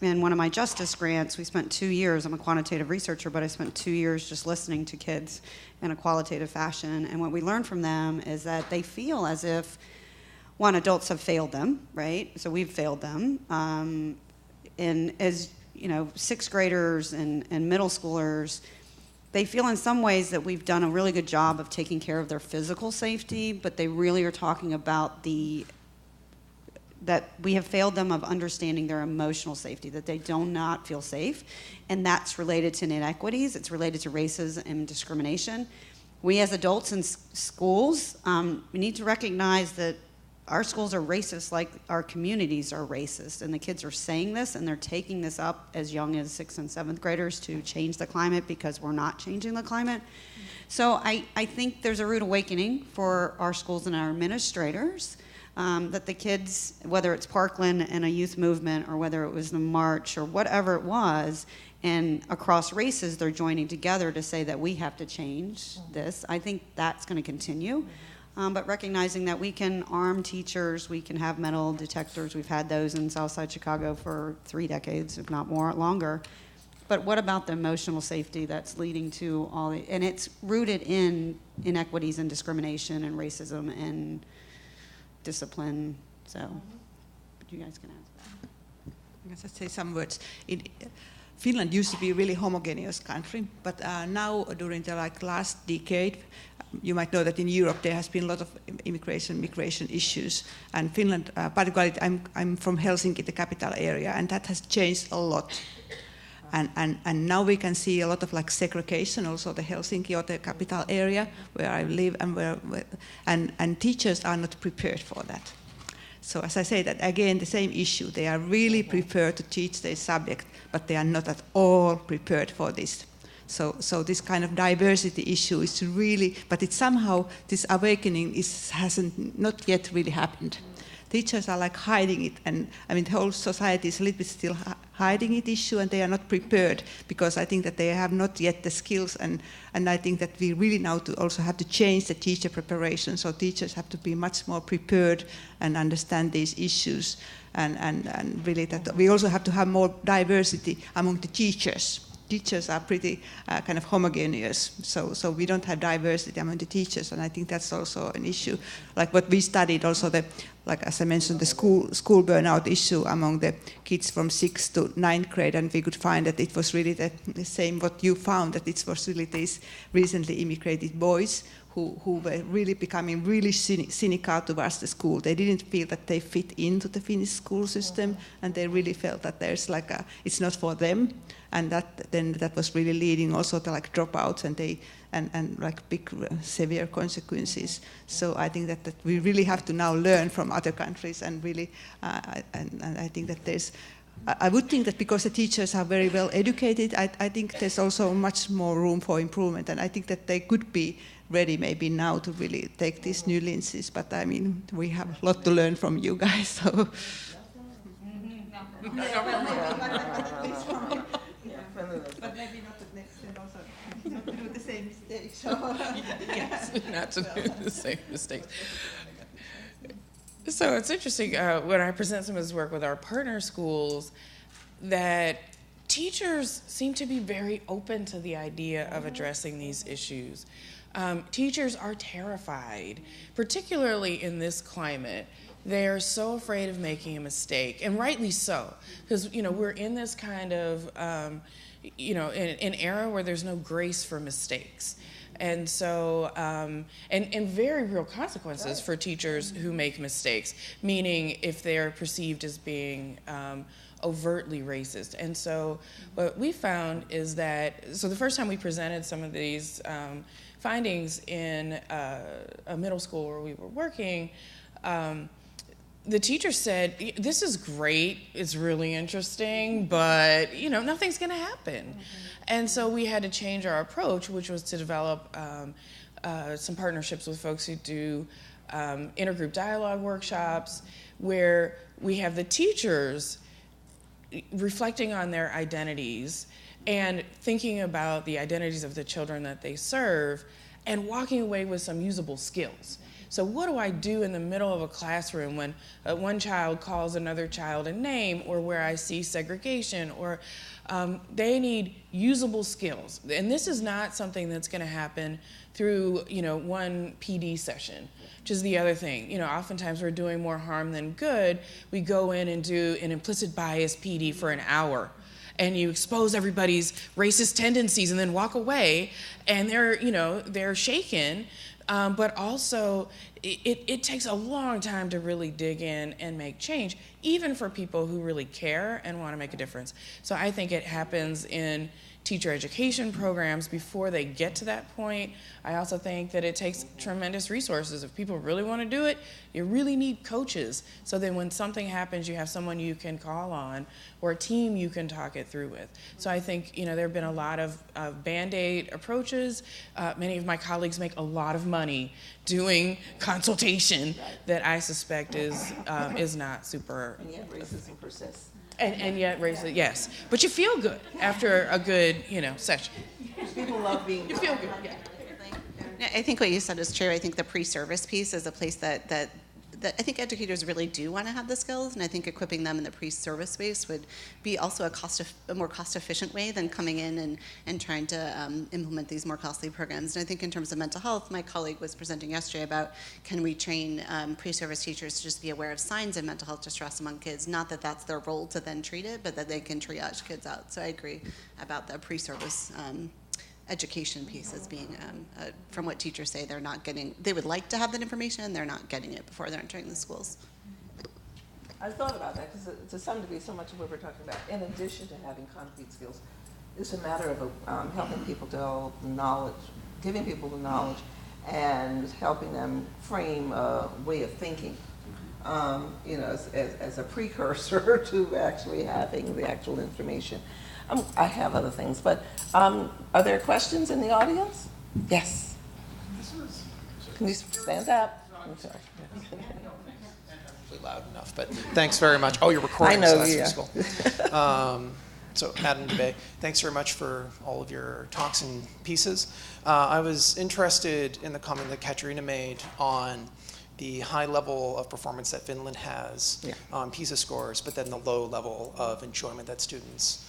S4: in one of my justice grants, we spent 2 years, I'm a quantitative researcher, but I spent 2 years just listening to kids in a qualitative fashion. And what we learned from them is that they feel as if, one, adults have failed them, right? So we've failed them. And as, sixth graders and middle schoolers, they feel in some ways that we've done a really good job of taking care of their physical safety, but they really are talking about that we have failed them of understanding their emotional safety, that they do not feel safe, and that's related to inequities, it's related to racism and discrimination. We as adults in schools, we need to recognize that our schools are racist like our communities are racist, and the kids are saying this, and they're taking this up as young as 6th and 7th graders to change the climate because we're not changing the climate. So I think there's a rude awakening for our schools and our administrators, that the kids, whether it's Parkland and a youth movement or whether it was the march or whatever it was, and across races they're joining together to say that we have to change this. I think that's going to continue. But recognizing that we can arm teachers, we can have metal detectors. We've had those in Southside Chicago for 3 decades, if not more, longer. But what about the emotional safety that's leading to all the, and it's rooted in inequities and discrimination and racism and discipline. So, you guys can answer that.
S2: I guess I'd say some words. Finland used to be a really homogeneous country, but now during the last decade, you might know that in Europe there has been a lot of migration issues, and Finland, particularly, I'm from Helsinki, the capital area, and that has changed a lot. And now we can see a lot of segregation, also the Helsinki or the capital area where I live, and teachers are not prepared for that. So as I say, that again, the same issue. They are really prepared to teach their subject, but they are not at all prepared for this. So this kind of diversity issue is really, but it's somehow, this awakening hasn't not yet really happened. Teachers are hiding it, and I mean the whole society is a little bit still hiding it issue, and they are not prepared because I think that they have not yet the skills, and I think that we really now also have to change the teacher preparation, so teachers have to be much more prepared and understand these issues, and really that we also have to have more diversity among the teachers. Teachers are pretty kind of homogeneous, so we don't have diversity among the teachers, and I think that's also an issue. Like what we studied also, as I mentioned, the school burnout issue among the kids from 6th to 9th grade, and we could find that it was really the same what you found, that it was really these recently immigrated boys who were really becoming really cynical towards the school. They didn't feel that they fit into the Finnish school system, and they really felt that there's like it's not for them, and that was really leading also to like dropouts and like big severe consequences. So I think that we really have to now learn from other countries, and really, and I think that I would think that because the teachers are very well educated, I think there's also much more room for improvement, and I think that they could be ready maybe now to really take these new lenses. But I mean, we have a lot to learn from you guys. So. But maybe not the next, and also not to do the same mistakes.
S5: Yes, not to do the same mistakes. So it's interesting when I present some of this work with our partner schools that teachers seem to be very open to the idea of addressing these issues. Teachers are terrified, particularly in this climate. They're so afraid of making a mistake, and rightly so, because we're in this kind of an era where there's no grace for mistakes. And so, and very real consequences for teachers who make mistakes, meaning if they're perceived as being overtly racist. And so what we found is that, so the first time we presented some of these findings in a middle school where we were working, the teacher said, this is great, it's really interesting, but nothing's gonna happen. Mm-hmm. And so we had to change our approach, which was to develop some partnerships with folks who do intergroup dialogue workshops, where we have the teachers reflecting on their identities and thinking about the identities of the children that they serve, and walking away with some usable skills. So what do I do in the middle of a classroom when one child calls another child a name, or where I see segregation, or they need usable skills. And this is not something that's going to happen through one PD session, which is the other thing. Oftentimes we're doing more harm than good. We go in and do an implicit bias PD for an hour, and you expose everybody's racist tendencies and then walk away, and they're shaken. But also, it takes a long time to really dig in and make change, even for people who really care and want to make a difference. So I think it happens in teacher education programs before they get to that point. I also think that it takes tremendous resources. If people really want to do it, you really need coaches. So then when something happens, you have someone you can call on, or a team you can talk it through with. So I think there have been a lot of Band-Aid approaches. Many of my colleagues make a lot of money doing consultation that I suspect is not super.
S1: And yet racism persists.
S5: And yet racism, yes. But you feel good after a good, session.
S1: People love being.
S5: You feel good, yeah.
S3: I think what you said is true. I think the pre-service piece is a place that I think educators really do want to have the skills, and I think equipping them in the pre-service space would be also a more cost-efficient way than coming in and trying to implement these more costly programs. And I think in terms of mental health, my colleague was presenting yesterday about, can we train pre-service teachers to just be aware of signs of mental health distress among kids, not that that's their role to then treat it, but that they can triage kids out. So I agree about the pre-service education piece as being, from what teachers say, they would like to have that information, and they're not getting it before they're entering the schools.
S1: I thought about that, because to some degree, so much of what we're talking about, in addition to having concrete skills, is a matter of helping people develop knowledge, giving people the knowledge, and helping them frame a way of thinking, as a precursor to actually having the actual information. I have other things, but are there questions in the audience? Yes. Can you stand up? Okay.
S6: Loud enough, but thanks very much. Oh, you're recording,
S1: I know,
S6: so that's
S1: yeah.
S6: useful. So Adam DeBay, thanks very much for all of your talks and pieces. I was interested in the comment that Katarina made on the high level of performance that Finland has on PISA scores, but then the low level of enjoyment that students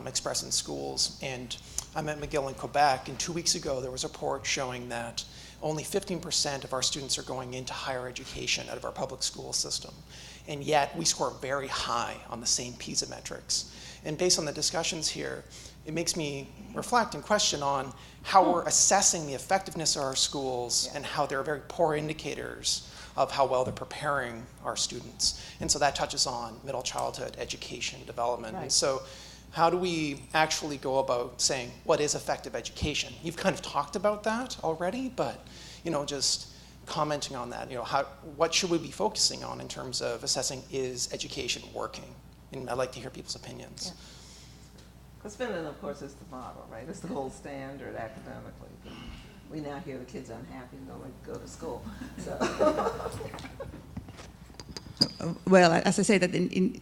S6: express in schools. And I'm at McGill in Quebec, and 2 weeks ago there was a report showing that only 15% of our students are going into higher education out of our public school system. And yet we score very high on the same PISA metrics. And based on the discussions here, it makes me reflect and question on how we're assessing the effectiveness of our schools and how they're very poor indicators of how well they're preparing our students. And so that touches on middle childhood education development.
S1: Right.
S6: And so how do we actually go about saying what is effective education? You've kind of talked about that already, but just commenting on that, what should we be focusing on in terms of assessing is education working? And I'd like to hear people's opinions.
S1: Because Finland, of course, is the model, right? It's the gold standard academically. But we now hear the kids unhappy and don't like to go to school. So.
S2: Well, as I say, that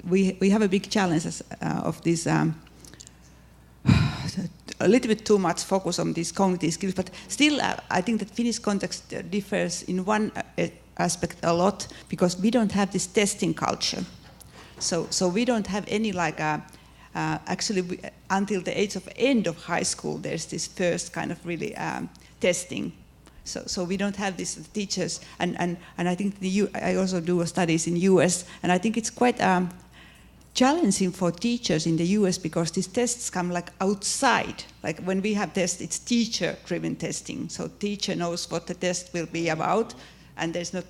S2: we have a big challenge of this a little bit too much focus on these cognitive skills, but still I think that Finnish context differs in one aspect a lot, because we don't have this testing culture. So we don't have any actually until the age of end of high school there's this first kind of really testing. So we don't have these teachers, and I think I also do studies in US, and I think it's quite challenging for teachers in the US because these tests come outside. Like when we have tests, it's teacher-driven testing. So teacher knows what the test will be about, and there's not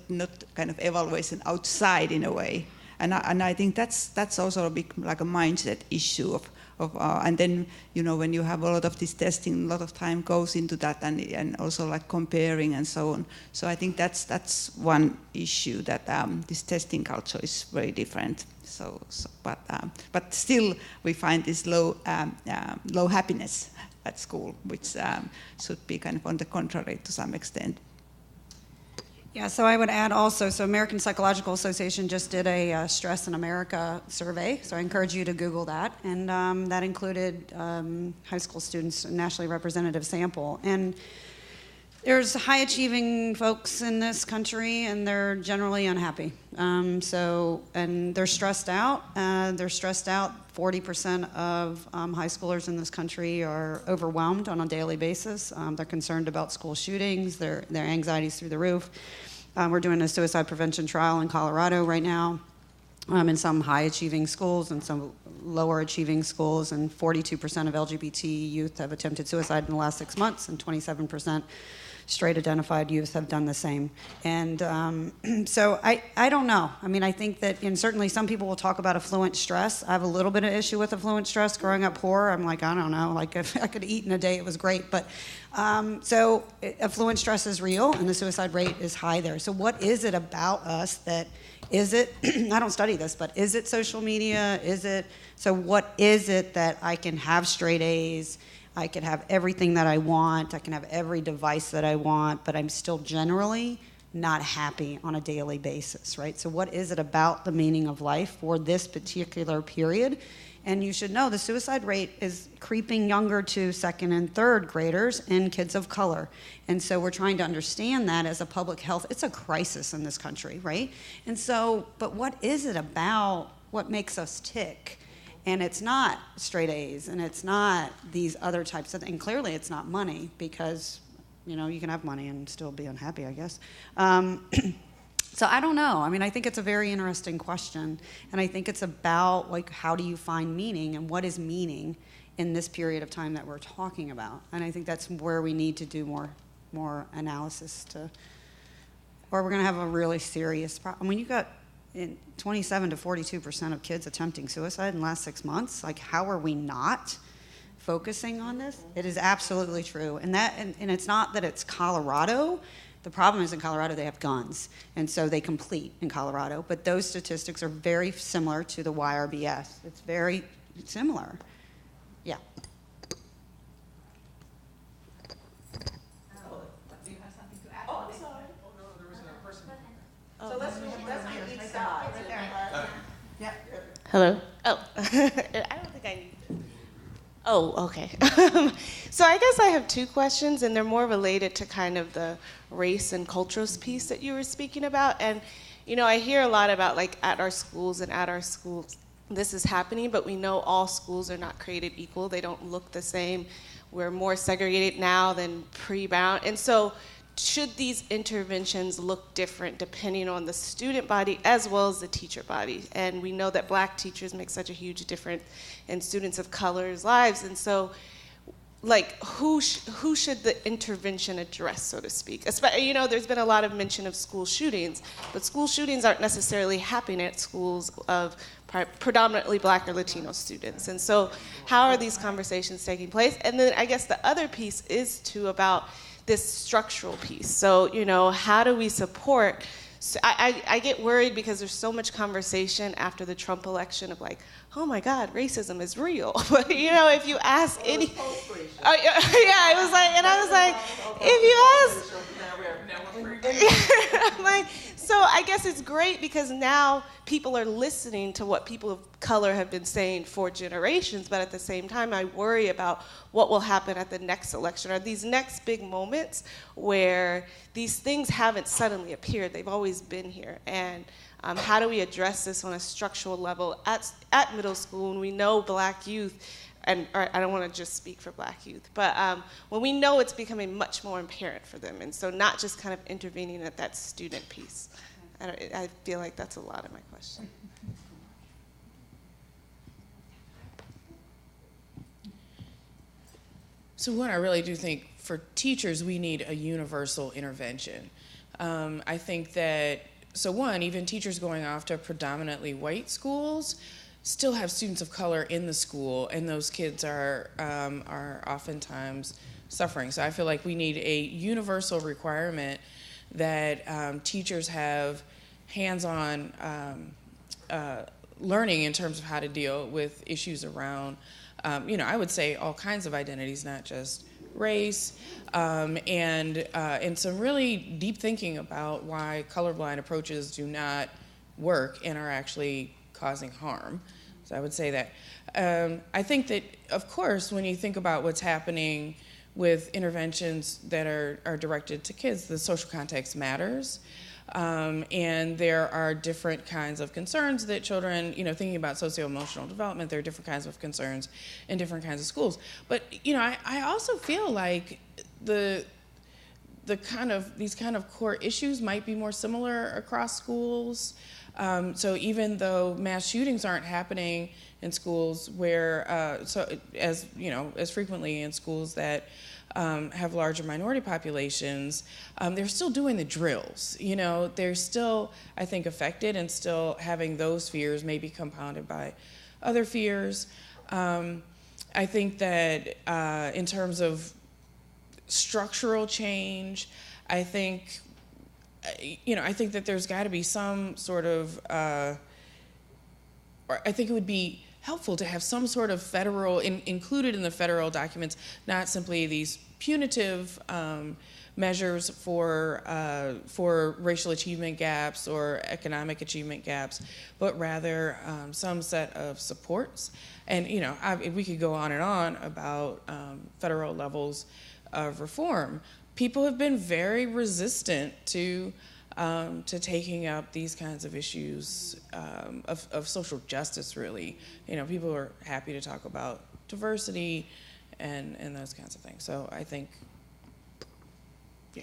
S2: kind of evaluation outside in a way. And I think that's also a big a mindset issue of and then when you have a lot of this testing, a lot of time goes into that, and also comparing and so on. So I think that's one issue, that this testing culture is very different. But still we find this low happiness at school, which should be kind of on the contrary to some extent.
S4: Yeah, so I would add also, so American Psychological Association just did a Stress in America survey, so I encourage you to Google that, and that included high school students, a nationally representative sample. And there's high-achieving folks in this country, and they're generally unhappy. And they're stressed out. 40% of high schoolers in this country are overwhelmed on a daily basis. They're concerned about school shootings. Their anxiety's through the roof. We're doing a suicide prevention trial in Colorado right now, in some high-achieving schools and some lower-achieving schools, and 42% of LGBT youth have attempted suicide in the last 6 months, and 27% straight-identified youth have done the same. And so I don't know. I mean, I think that, and certainly some people will talk about affluent stress. I have a little bit of issue with affluent stress. Growing up poor, I'm like, I don't know, if I could eat in a day, it was great. But so affluent stress is real, and the suicide rate is high there. So what is it about us that, is it, I don't study this, but is it social media? So what is it that I can have straight A's, I can have everything that I want, I can have every device that I want, but I'm still generally not happy on a daily basis, right? So what is it about the meaning of life for this particular period? And you should know the suicide rate is creeping younger to second and third graders and kids of color. And so we're trying to understand that as a public health. It's a crisis in this country, right? And so, but what is it about what makes us tick? And it's not straight A's, and it's not these other types of, and clearly it's not money, because, you can have money and still be unhappy, I guess. So I don't know. I mean, I think it's a very interesting question, and I think it's about, how do you find meaning, and what is meaning in this period of time that we're talking about? And I think that's where we need to do more analysis or we're going to have a really serious problem. I mean, you got 27 to 42% of kids attempting suicide in the last 6 months. How are we not focusing on this? It is absolutely true. And it's not that it's Colorado. The problem is in Colorado they have guns, and so they complete in Colorado. But those statistics are very similar to the YRBS. It's very similar. Yeah.
S1: So let's meet each side. Right there. Yeah.
S7: Hello? Oh, I don't think I need this. Oh, okay. So I guess I have two questions, and they're more related to kind of the race and cultural piece that you were speaking about. And, I hear a lot about, at our schools this is happening, but we know all schools are not created equal. They don't look the same. We're more segregated now than pre-Brown. And so should these interventions look different depending on the student body as well as the teacher body? And we know that Black teachers make such a huge difference in students of color's lives. And so, like, who should the intervention address, so to speak? You know, there's been a lot of mention of school shootings, but school shootings aren't necessarily happening at schools of predominantly Black or Latino students. And so how are these conversations taking place? And then I guess the other piece is too about this structural piece. So, you know, how do we support? So I get worried because there's so much conversation after the Trump election of like, oh my God, racism is real. But you know, if you ask any, yeah, it was like, and I was like, if you ask, like, so I guess it's great because now people are listening to what people of color have been saying for generations, but at the same time, I worry about what will happen at the next election or these next big moments where these things haven't suddenly appeared. They've always been here. And how do we address this on a structural level at middle school when we know Black youth, or I don't want to just speak for Black youth, but when we know it's becoming much more apparent for them, and so not just kind of intervening at that student piece. I feel like that's a lot of my question.
S5: So one, I really do think for teachers, we need a universal intervention. I think that, so one, even teachers going off to predominantly white schools still have students of color in the school, and those kids are oftentimes suffering. So I feel like we need a universal requirement that teachers have hands-on learning in terms of how to deal with issues around, you know, I would say all kinds of identities, not just race, and some really deep thinking about why colorblind approaches do not work and are actually causing harm. So I would say that. I think that, of course, when you think about what's happening with interventions that are directed to kids, the social context matters. And there are different kinds of concerns that children, you know, thinking about socio-emotional development, there are different kinds of concerns in different kinds of schools. But, you know, I also feel like these kind of core issues might be more similar across schools. So even though mass shootings aren't happening in schools where, as frequently in schools that have larger minority populations, they're still doing the drills. You know, they're still, I think, affected and still having those fears maybe compounded by other fears. I think that in terms of structural change, I think that there's got to be some sort of, or I think it would be helpful to have some sort of federal, included in the federal documents, not simply these punitive measures for racial achievement gaps or economic achievement gaps, but rather some set of supports. And you know, we could go on and on about federal levels of reform. People have been very resistant to taking up these kinds of issues of social justice, really. You know, people are happy to talk about diversity and those kinds of things. So I think, yeah.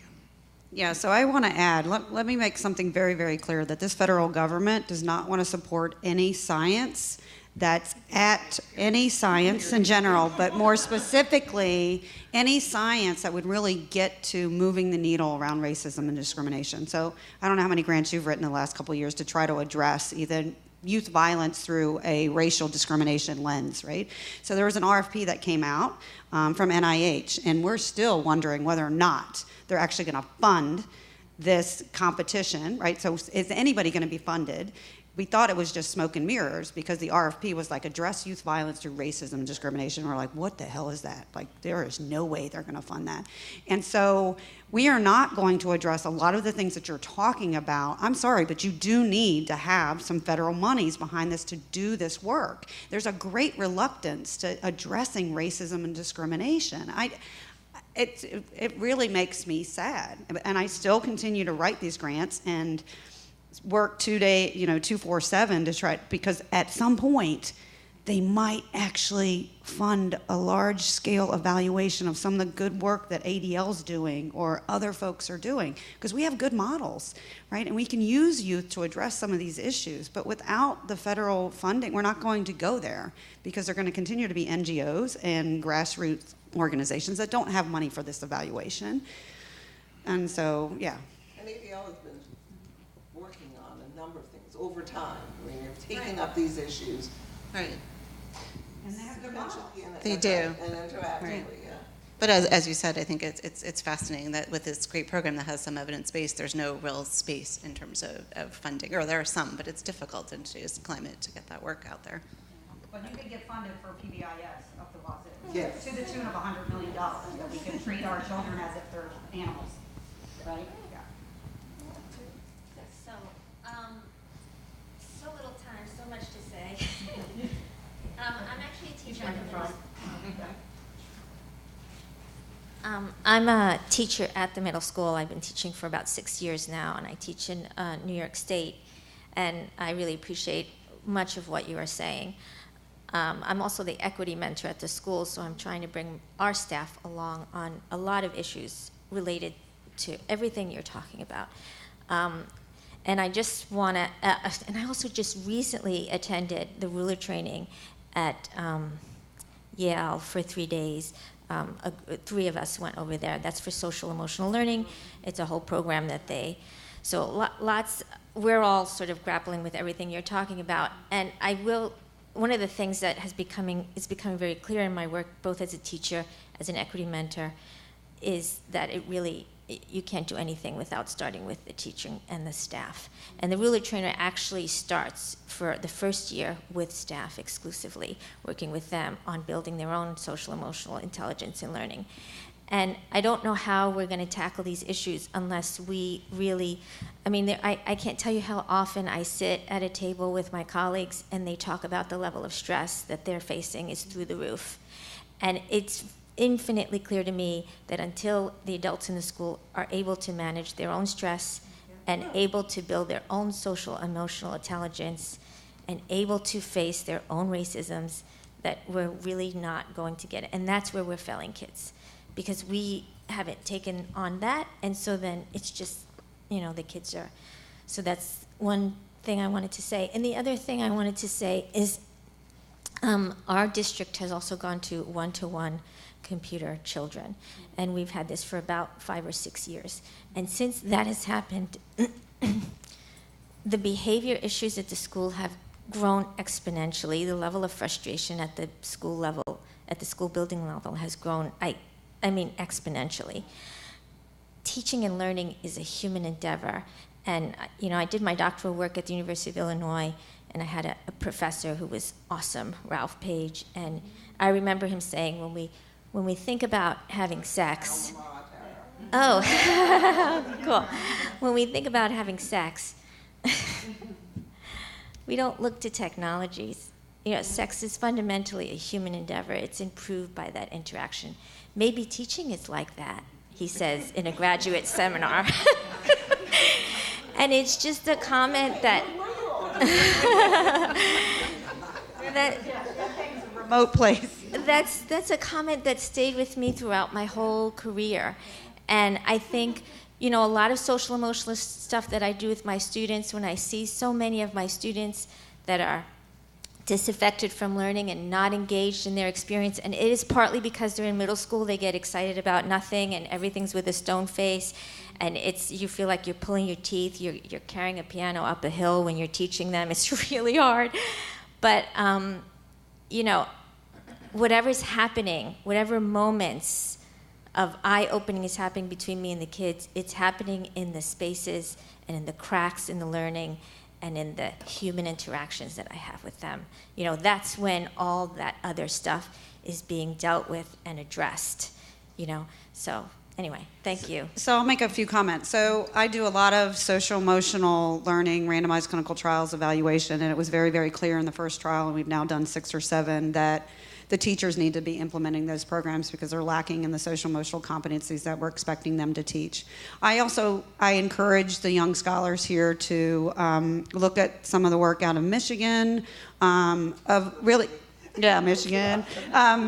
S4: Yeah, so I want to add, let me make something very, very clear, that this federal government does not want to support any science that's at any science in general, but more specifically, any science that would really get to moving the needle around racism and discrimination. So I don't know how many grants you've written in the last couple of years to try to address either youth violence through a racial discrimination lens, right? So there was an RFP that came out from NIH, and we're still wondering whether or not they're actually going to fund this competition, right? So is anybody going to be funded? We thought it was just smoke and mirrors because the RFP was like, address youth violence through racism and discrimination. We're like, what the hell is that? Like, there is no way they're going to fund that. And so we are not going to address a lot of the things that you're talking about. I'm sorry, but you do need to have some federal monies behind this to do this work. There's a great reluctance to addressing racism and discrimination. It really makes me sad. And I still continue to write these grants and work 2-4-7 to try, because at some point they might actually fund a large-scale evaluation of some of the good work that ADL's doing or other folks are doing, because we have good models, right? And we can use youth to address some of these issues, but without the federal funding, we're not going to go there, because they're going to continue to be NGOs and grassroots organizations that don't have money for this evaluation. And so, yeah.
S1: And ADL has been working on a number of things over time. I mean, they're taking up these issues.
S3: Right.
S4: And they have good models.
S3: They do.
S1: And interactively,
S3: Right.
S1: yeah.
S3: But as you said, I think it's fascinating that with this great program that has some evidence base, there's no real space in terms of funding, or there are some, but it's difficult in today's climate to get that work out there.
S4: But you can get funded for PBIS up to Wazoo.
S1: Yes.
S4: To the tune of $100 million, that we can treat our children as if they're animals, right? Yeah.
S8: So, so little time, so much to say. I'm actually a teacher at the middle school. I'm a teacher at the middle school. I've been teaching for about 6 years now, and I teach in New York State, and I really appreciate much of what you are saying. I'm also the equity mentor at the school, so I'm trying to bring our staff along on a lot of issues related to everything you're talking about. And I just want to, and I also just recently attended the ruler training at Yale for 3 days. 3 of us went over there. That's for social emotional learning. It's a whole program that so lots, we're all sort of grappling with everything you're talking about. And one of the things that is becoming very clear in my work, both as a teacher, as an equity mentor, is that you can't do anything without starting with the teaching and the staff. And the ruler trainer actually starts for the first year with staff exclusively, working with them on building their own social emotional intelligence and learning. And I don't know how we're going to tackle these issues unless we really, I can't tell you how often I sit at a table with my colleagues and they talk about the level of stress that they're facing is through the roof. And it's infinitely clear to me that until the adults in the school are able to manage their own stress and able to build their own social emotional intelligence and able to face their own racisms, that we're really not going to get it. And that's where we're failing kids, because we haven't taken on that, and so then it's just, the kids are. So that's one thing I wanted to say. And the other thing I wanted to say is our district has also gone to one-to-one computer children, and we've had this for about 5 or 6 years. And since that has happened, the behavior issues at the school have grown exponentially. The level of frustration at the school level, at the school building level, has grown, exponentially. Teaching and learning is a human endeavor. And, I did my doctoral work at the University of Illinois, and I had a professor who was awesome, Ralph Page, and I remember him saying, when we think about having sex, cool. When we think about having sex, we don't look to technologies. Sex is fundamentally a human endeavor. It's improved by that interaction. Maybe teaching is like that, he says in a graduate seminar. And it's just a comment that
S4: Remote place.
S8: that's a comment that stayed with me throughout my whole career. And I think, a lot of social emotional stuff that I do with my students, when I see so many of my students that are disaffected from learning and not engaged in their experience, and it is partly because they're in middle school, they get excited about nothing and everything's with a stone face, and you feel like you're pulling your teeth, you're carrying a piano up a hill when you're teaching them. It's really hard. But whatever's happening, whatever moments of eye-opening is happening between me and the kids, it's happening in the spaces and in the cracks in the learning and in the human interactions that I have with them. That's when all that other stuff is being dealt with and addressed, So anyway, thank you.
S4: So I'll make a few comments. So I do a lot of social emotional learning, randomized clinical trials evaluation, and it was very, very clear in the first trial, and we've now done 6 or 7, that the teachers need to be implementing those programs because they're lacking in the social emotional competencies that we're expecting them to teach. I encourage the young scholars here to look at some of the work out of Michigan, of really Yeah, Michigan.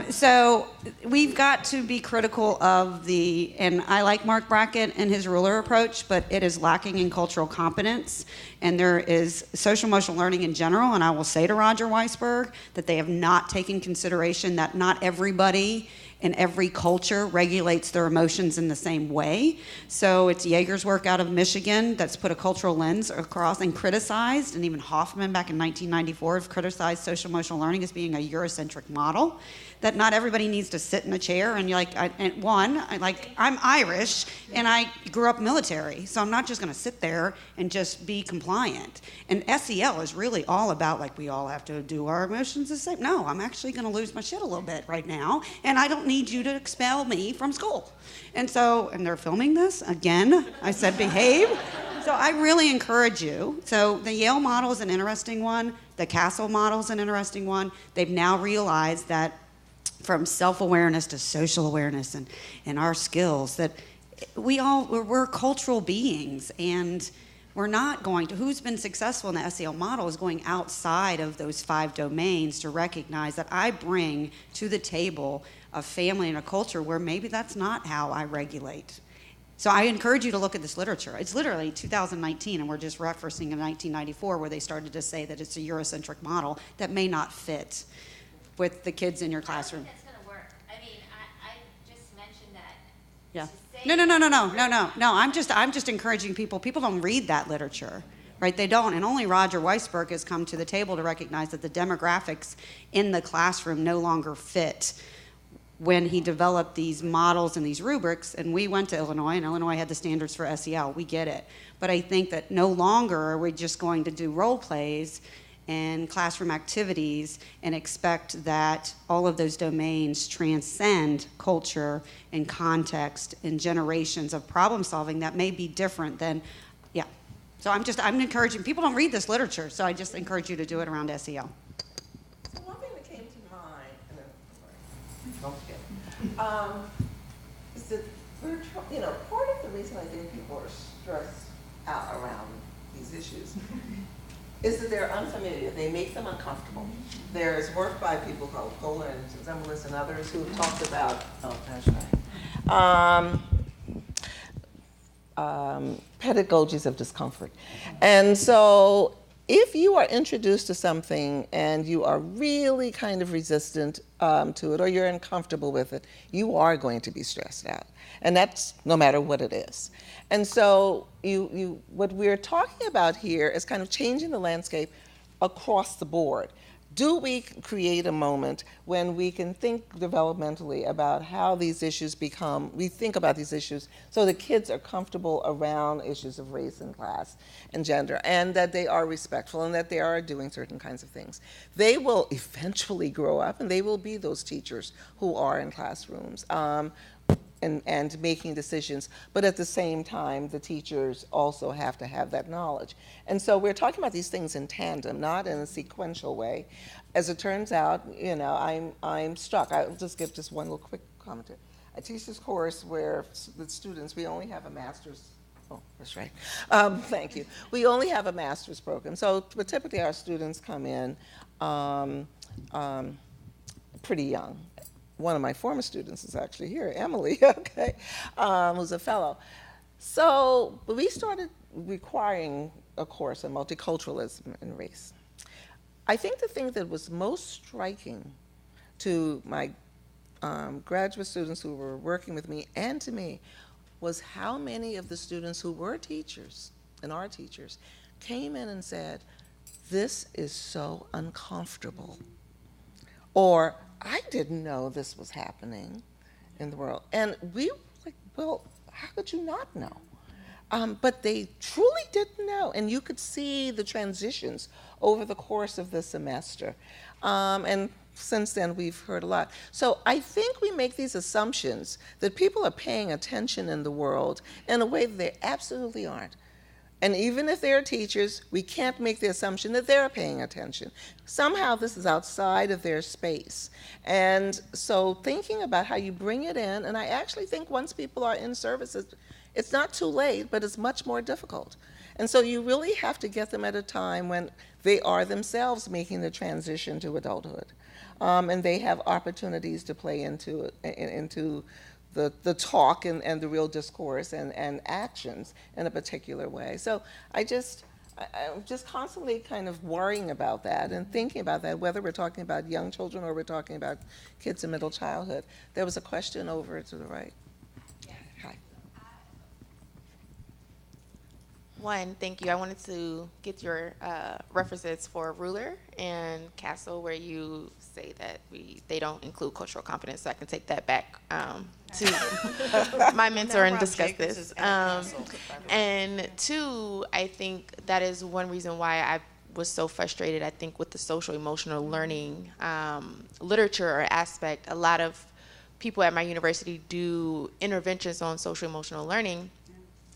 S4: So we've got to be critical of and I like Mark Brackett and his ruler approach, but it is lacking in cultural competence. And there is social emotional learning in general, and I will say to Roger Weisberg that they have not taken consideration that not everybody in every culture regulates their emotions in the same way. So it's Yeager's work out of Michigan that's put a cultural lens across and criticized, and even Hoffman back in 1994 have criticized social emotional learning as being a Eurocentric model, that not everybody needs to sit in a chair and you're like, I'm Irish and I grew up military, so I'm not just gonna sit there and just be compliant. And SEL is really all about like, we all have to do our emotions the same. No, I'm actually gonna lose my shit a little bit right now, and I don't need you to expel me from school. And they're filming this, again, I said behave. So I really encourage you. So the Yale model is an interesting one. The Castle model is an interesting one. They've now realized that from self-awareness to social awareness and our skills, that we're cultural beings, and we're not going to, who's been successful in the SEL model is going outside of those 5 domains to recognize that I bring to the table a family and a culture where maybe that's not how I regulate. So I encourage you to look at this literature. It's literally 2019, and we're just referencing in 1994 where they started to say that it's a Eurocentric model that may not fit with the kids in your classroom.
S8: I don't think that's going to work. I mean, I just mentioned that.
S4: Yeah.
S8: No.
S4: I'm just encouraging people. People don't read that literature, right? They don't. And only Roger Weisberg has come to the table to recognize that the demographics in the classroom no longer fit when he developed these models and these rubrics. And we went to Illinois, and Illinois had the standards for SEL. We get it. But I think that no longer are we just going to do role plays and classroom activities and expect that all of those domains transcend culture and context and generations of problem solving that may be different than, yeah. So I'm encouraging, people don't read this literature, so I just encourage you to do it around SEL.
S1: So one thing that came to mind, and then, don't forget, is that part of the reason I think people are stressed out around these issues is that they're unfamiliar. They make them uncomfortable. There's work by people called Holt and Zemlis and others who have talked about, pedagogies of discomfort. And so if you are introduced to something and you are really kind of resistant to it, or you're uncomfortable with it, you are going to be stressed out. And that's no matter what it is. And so what we're talking about here is kind of changing the landscape across the board. Do we create a moment when we can think developmentally about how these issues we think about these issues so the kids are comfortable around issues of race and class and gender, and that they are respectful and that they are doing certain kinds of things. They will eventually grow up and they will be those teachers who are in classrooms. And making decisions, but at the same time, the teachers also have to have that knowledge. And so we're talking about these things in tandem, not in a sequential way. As it turns out, I'm struck. I'll just give just one little quick commentary. I teach this course where the students, we only have a master's. Oh, that's right. Thank you. We only have a master's program. But typically our students come in pretty young. One of my former students is actually here, Emily, okay, who's a fellow. So we started requiring a course on multiculturalism and race. I think the thing that was most striking to my graduate students who were working with me and to me was how many of the students who were teachers and are teachers came in and said, "This is so uncomfortable," or "I didn't know this was happening in the world." And we were like, well, how could you not know? But they truly didn't know. And you could see the transitions over the course of the semester. And since then, we've heard a lot. So I think we make these assumptions that people are paying attention in the world in a way that they absolutely aren't. And even if they're teachers, we can't make the assumption that they're paying attention. Somehow this is outside of their space. And so thinking about how you bring it in, and I actually think once people are in services, it's not too late, but it's much more difficult. And so you really have to get them at a time when they are themselves making the transition to adulthood. And they have opportunities to play into the talk and the real discourse and actions in a particular way. So I'm just constantly kind of worrying about that and thinking about that, whether we're talking about young children or we're talking about kids in middle childhood. There was a question over to the right. Hi.
S9: One, thank you. I wanted to get your references for Ruler and Castle, where you say that they don't include cultural competence, so I can take that back to my mentor and discuss this. And two, I think that is one reason why I was so frustrated, I think, with the social emotional learning literature or aspect. A lot of people at my university do interventions on social emotional learning,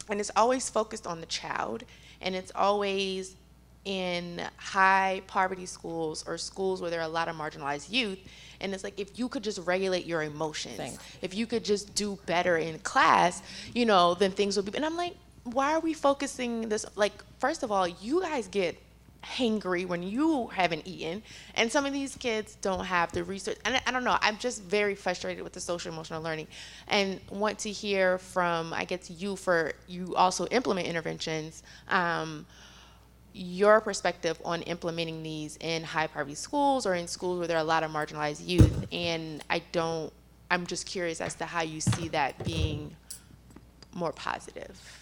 S9: and it's always focused on the child, and it's always in high poverty schools or schools where there are a lot of marginalized youth. And it's like, if you could just regulate your emotions, if you could just do better in class, then things would be. And I'm like, why are we focusing this? Like, first of all, you guys get hangry when you haven't eaten, and some of these kids don't have the research. And I don't know, I'm just very frustrated with the social emotional learning, and want to hear from, I guess, you also implement interventions, your perspective on implementing these in high poverty schools or in schools where there are a lot of marginalized youth. And I'm just curious as to how you see that being more positive.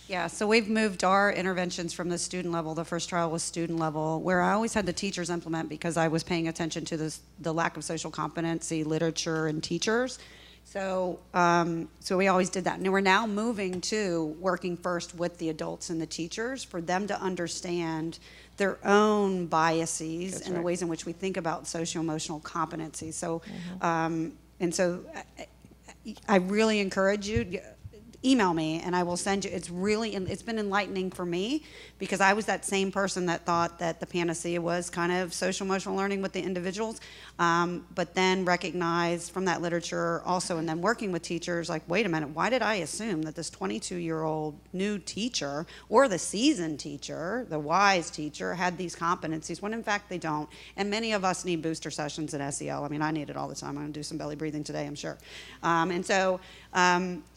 S4: Yeah, so we've moved our interventions from the student level. The first trial was student level, where I always had the teachers implement because I was paying attention to the lack of social competency literature and teachers. So we always did that. And we're now moving to working first with the adults and the teachers for them to understand their own biases and the ways in which we think about social-emotional competency. So, and so I really encourage you, email me and I will send you. It's been enlightening for me, because I was that same person that thought that the panacea was kind of social emotional learning with the individuals, but then recognized from that literature also, and then working with teachers, like, wait a minute, why did I assume that this 22-year-old new teacher or the seasoned teacher, the wise teacher, had these competencies, when in fact they don't. And many of us need booster sessions in SEL. I mean, I need it all the time. I'm going to do some belly breathing today, I'm sure. And so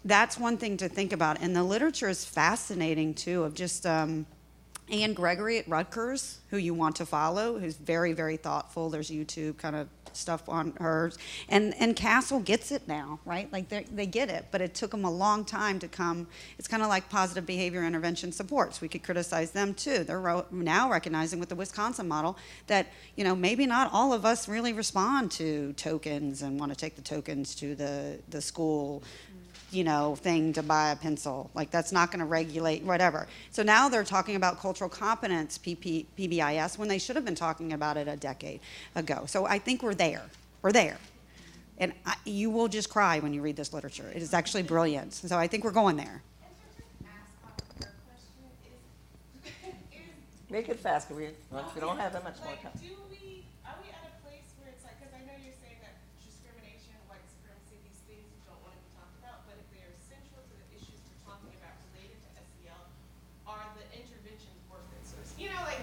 S4: that's one thing to think about. And the literature is fascinating too, of just Anne Gregory at Rutgers, who you want to follow, who's very, very thoughtful. There's YouTube kind of stuff on hers. And Castle gets it now, right? Like they get it, but it took them a long time to come. It's kind of like positive behavior intervention supports. We could criticize them too. They're now recognizing with the Wisconsin model that, maybe not all of us really respond to tokens and want to take the tokens to the school thing to buy a pencil. Like, that's not going to regulate whatever. So now they're talking about cultural competence, PBIS, when they should have been talking about it a decade ago. So I think we're there. We're there. And you will just cry when you read this literature. It is actually brilliant. So I think we're going there.
S1: Make it fast, we don't have that much more time.
S7: Are we at a place where it's like, because I know you're saying that discrimination, white supremacy, these things you don't want to be talked about, but if they are central to the issues we're talking about related to SEL, are the interventions worth it? So,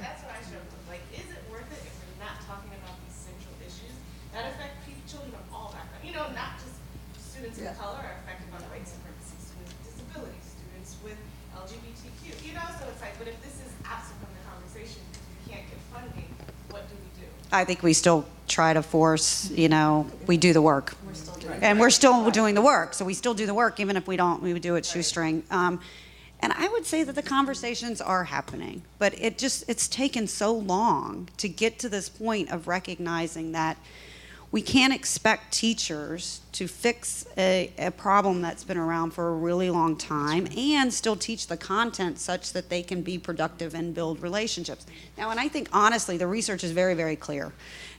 S7: that's what I struggle with. Like, is it worth it if we're not talking about these central issues that affect children of all backgrounds? Not just students of color are affected by white supremacy, students with disabilities, students with LGBTQ, so it's like, but if this is absent from the conversation because we can't get funding, what do we do?
S4: I think we still try to force, we do the work. We're still doing and we're still doing the work. So we still do the work, even if we would do it shoestring. And I would say that the conversations are happening, but it's taken so long to get to this point of recognizing that we can't expect teachers to fix a problem that's been around for a really long time and still teach the content such that they can be productive and build relationships. Now, and I think, honestly, the research is very, very clear.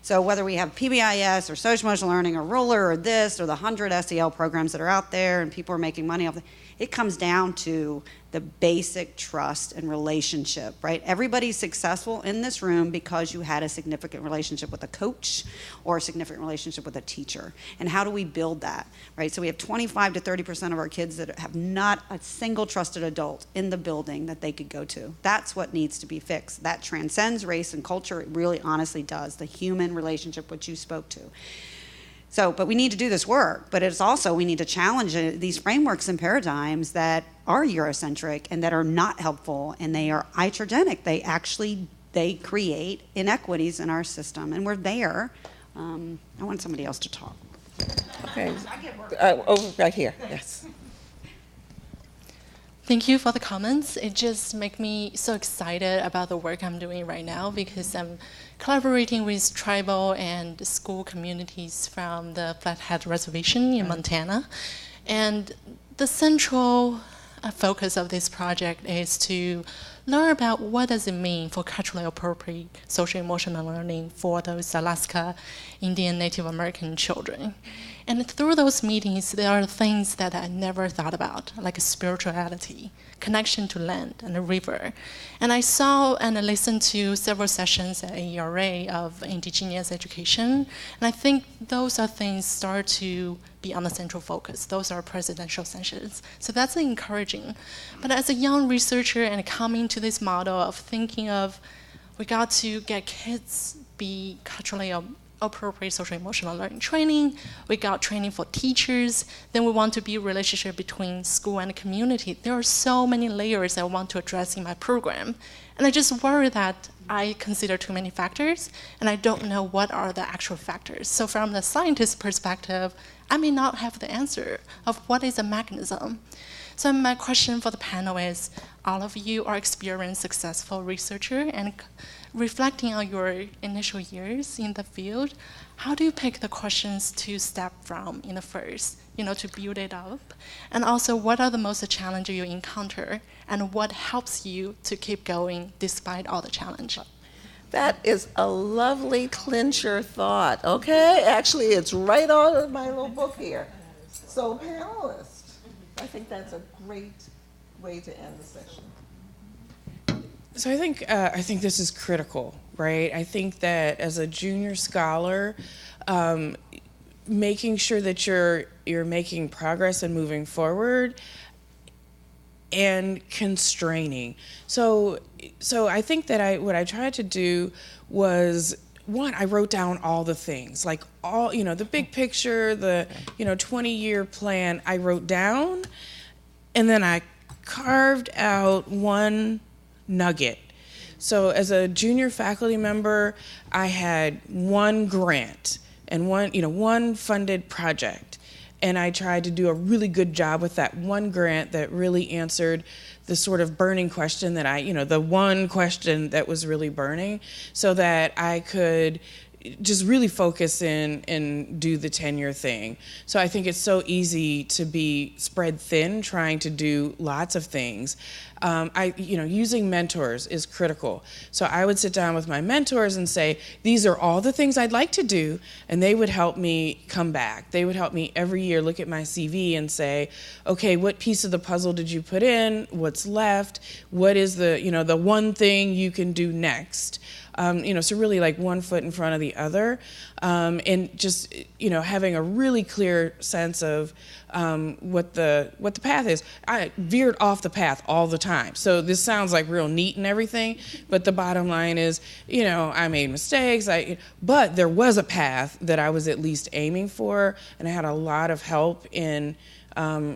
S4: So whether we have PBIS or social emotional learning or Ruler or this or the 100 SEL programs that are out there and people are making money off It comes down to the basic trust and relationship, right? Everybody's successful in this room because you had a significant relationship with a coach or a significant relationship with a teacher. And how do we build that, right? So we have 25 to 30% of our kids that have not a single trusted adult in the building that they could go to. That's what needs to be fixed. That transcends race and culture. It really honestly does. The human relationship, which you spoke to. So, but we need to do this work, but it's also, we need to challenge these frameworks and paradigms that are Eurocentric and that are not helpful, and they are iatrogenic. They create inequities in our system, and we're there. I want somebody else to talk.
S1: Okay. Over right here, yes.
S10: Thank you for the comments. It just makes me so excited about the work I'm doing right now, because I'm collaborating with tribal and school communities from the Flathead Reservation in Montana. And the central focus of this project is to learn about what does it mean for culturally appropriate social emotional learning for those Alaska Indian Native American children. And through those meetings, there are things that I never thought about, like spirituality, connection to land and the river. And I saw and I listened to several sessions at AERA of indigenous education, and I think those are things start to be on the central focus. Those are presidential sessions. So that's encouraging. But as a young researcher and coming to this model of thinking of, we got to get kids be culturally appropriate social emotional learning training, we got training for teachers, then we want to build relationship between school and community. There are so many layers I want to address in my program. And I just worry that I consider too many factors, and I don't know what are the actual factors. So from the scientist perspective, I may not have the answer of what is a mechanism. So my question for the panel is, all of you are experienced, successful researcher, and reflecting on your initial years in the field, how do you pick the questions to step from in the first, to build it up? And also, what are the most challenges you encounter, and what helps you to keep going despite all the challenge?
S1: That is a lovely clincher thought, okay? Actually, it's right out of my little book here. So, panelists, I think that's a great way to end the session.
S5: So I think this is critical, right? I think that as a junior scholar, making sure that you're making progress and moving forward, and constraining. So I think that what I tried to do was, one, I wrote down all the things, like all, the big picture, the 20-year plan. I wrote down, and then I carved out one nugget. So as a junior faculty member, I had one grant and one funded project. And I tried to do a really good job with that one grant that really answered the sort of burning question that the one question that was really burning, so that I could just really focus in and do the tenure thing. So I think it's so easy to be spread thin trying to do lots of things. Using mentors is critical. So I would sit down with my mentors and say, these are all the things I'd like to do, and they would help me come back. They would help me every year look at my CV and say, okay, what piece of the puzzle did you put in? What's left? What is the one thing you can do next? So really like one foot in front of the other, and just, having a really clear sense of what the path is. I veered off the path all the time. So this sounds like real neat and everything, but the bottom line is, I made mistakes, but there was a path that I was at least aiming for, and I had a lot of help in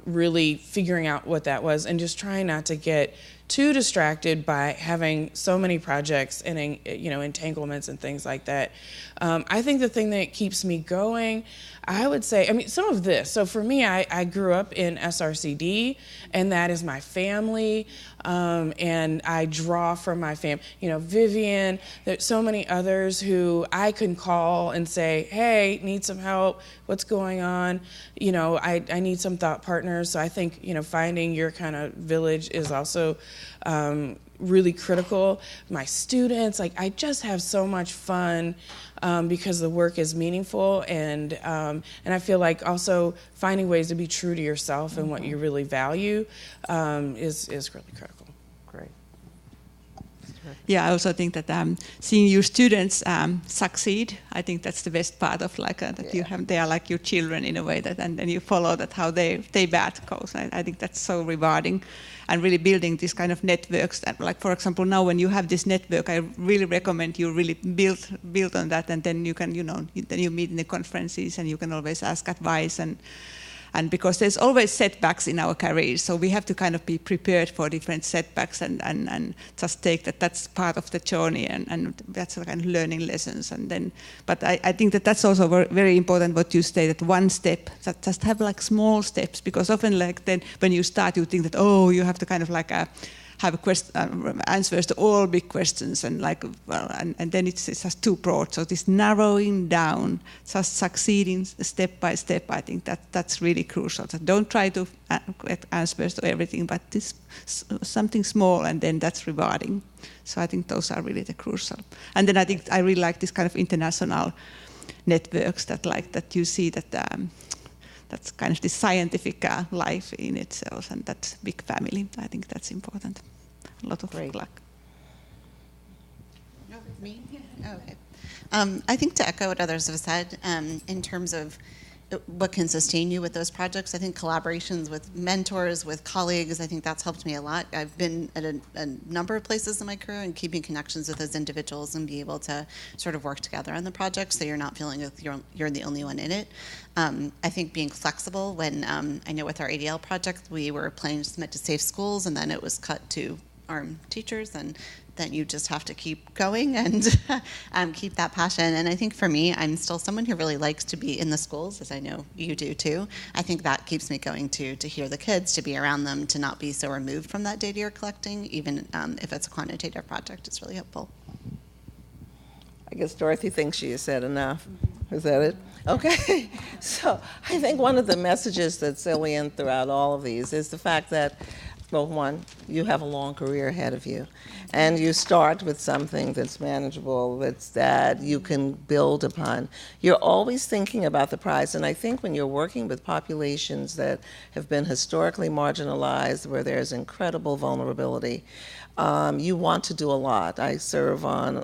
S5: really figuring out what that was, and just trying not to get too distracted by having so many projects and entanglements and things like that. I think the thing that keeps me going, I would say, some of this. So for me, I grew up in SRCD, and that is my family, and I draw from my family. Vivian, there's so many others who I can call and say, hey, need some help, what's going on? I need some thought partners. So I think, finding your kind of village is also really critical. My students, like, I just have so much fun because the work is meaningful, and I feel like also finding ways to be true to yourself and what you really value is really critical.
S1: Great.
S2: Yeah, I also think that seeing your students succeed, I think that's the best part of that you have. They are like your children in a way, and then you follow that how they path goes. I think that's so rewarding, and really building these kind of networks. That, like, for example, now when you have this network, I really recommend you really build on that, and then you can then you meet in the conferences and you can always ask advice and because there's always setbacks in our careers, so we have to kind of be prepared for different setbacks and just take that's part of the journey, and that's the kind of learning lessons. And then, but I think that's also very important what you say, that one step, that just have like small steps, because often like then when you start you think that, oh, you have to kind of like have answers to all big questions, and and then it's just too broad. So this narrowing down, just succeeding step by step, I think that's really crucial. So don't try to get answers to everything, but this something small, and then that's rewarding. So I think those are really the crucial. And then I think I really like this kind of international networks that you see that. That's kind of the scientific life in itself, and that big family. I think that's important. A lot of luck.
S3: No, me? Oh, okay. I think to echo what others have said, in terms of what can sustain you with those projects, I think collaborations with mentors, with colleagues, I think that's helped me a lot. I've been at a number of places in my career, and keeping connections with those individuals and be able to sort of work together on the project so you're not feeling like you're the only one in it. I think being flexible when, I know with our ADL project, we were planning to submit to safe schools, and then it was cut to ARM teachers, and then you just have to keep going and keep that passion. And I think for me, I'm still someone who really likes to be in the schools, as I know you do too. I think that keeps me going to hear the kids, to be around them, to not be so removed from that data you're collecting, even if it's a quantitative project. It's really helpful.
S1: I guess Dorothy thinks she has said enough. Is that it? Okay. So I think one of the messages that's salient throughout all of these is the fact that, well, one, you have a long career ahead of you, and you start with something that's manageable, that you can build upon. You're always thinking about the prize, and I think when you're working with populations that have been historically marginalized, where there's incredible vulnerability, you want to do a lot. I serve on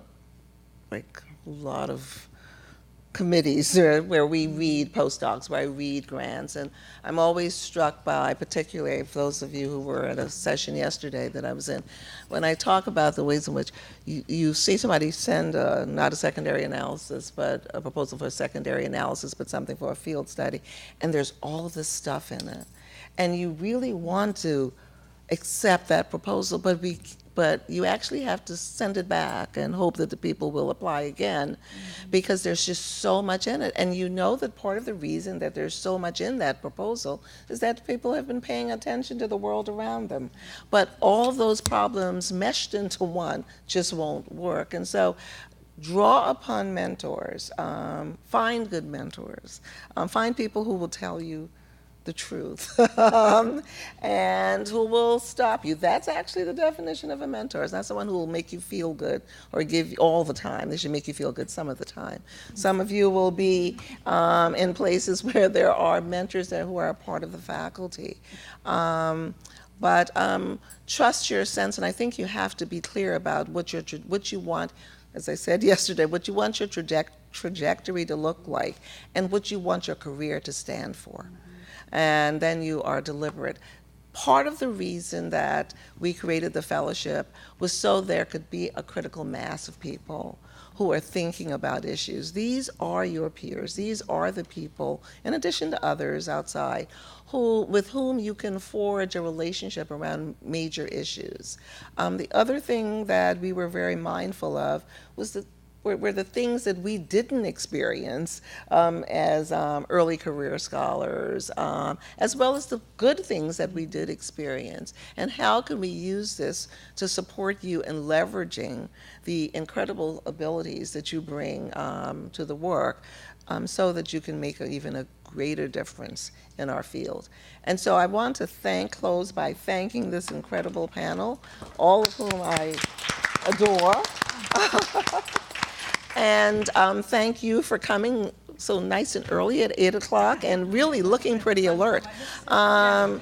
S1: like a lot of committees where we read postdocs, where I read grants, and I'm always struck by, particularly for those of you who were at a session yesterday that I was in, when I talk about the ways in which you see somebody send not a secondary analysis, but a proposal for a secondary analysis, but something for a field study, and there's all of this stuff in it. And you really want to accept that proposal, but you actually have to send it back and hope that the people will apply again, because there's just so much in it. And you know that part of the reason that there's so much in that proposal is that people have been paying attention to the world around them. But all those problems meshed into one just won't work. And so draw upon mentors, find good mentors, find people who will tell you the truth and who will stop you. That's actually the definition of a mentor. It's not someone who will make you feel good or give you all the time. They should make you feel good some of the time. Some of you will be in places where there are mentors who are a part of the faculty. But trust your sense, and I think you have to be clear about what you want, as I said yesterday, what you want your trajectory to look like and what you want your career to stand for. And then you are deliberate. Part of the reason that we created the fellowship was so there could be a critical mass of people who are thinking about issues. These are your peers. These are the people, in addition to others outside, with whom you can forge a relationship around major issues. The other thing that we were very mindful of was that were the things that we didn't experience as early career scholars, as well as the good things that we did experience. And how can we use this to support you in leveraging the incredible abilities that you bring to the work so that you can make even a greater difference in our field. And so I want to close by thanking this incredible panel, all of whom I adore. And thank you for coming so nice and early at 8 o'clock and really looking pretty alert. And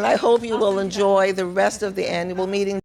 S1: I hope you will enjoy the rest of the annual meeting.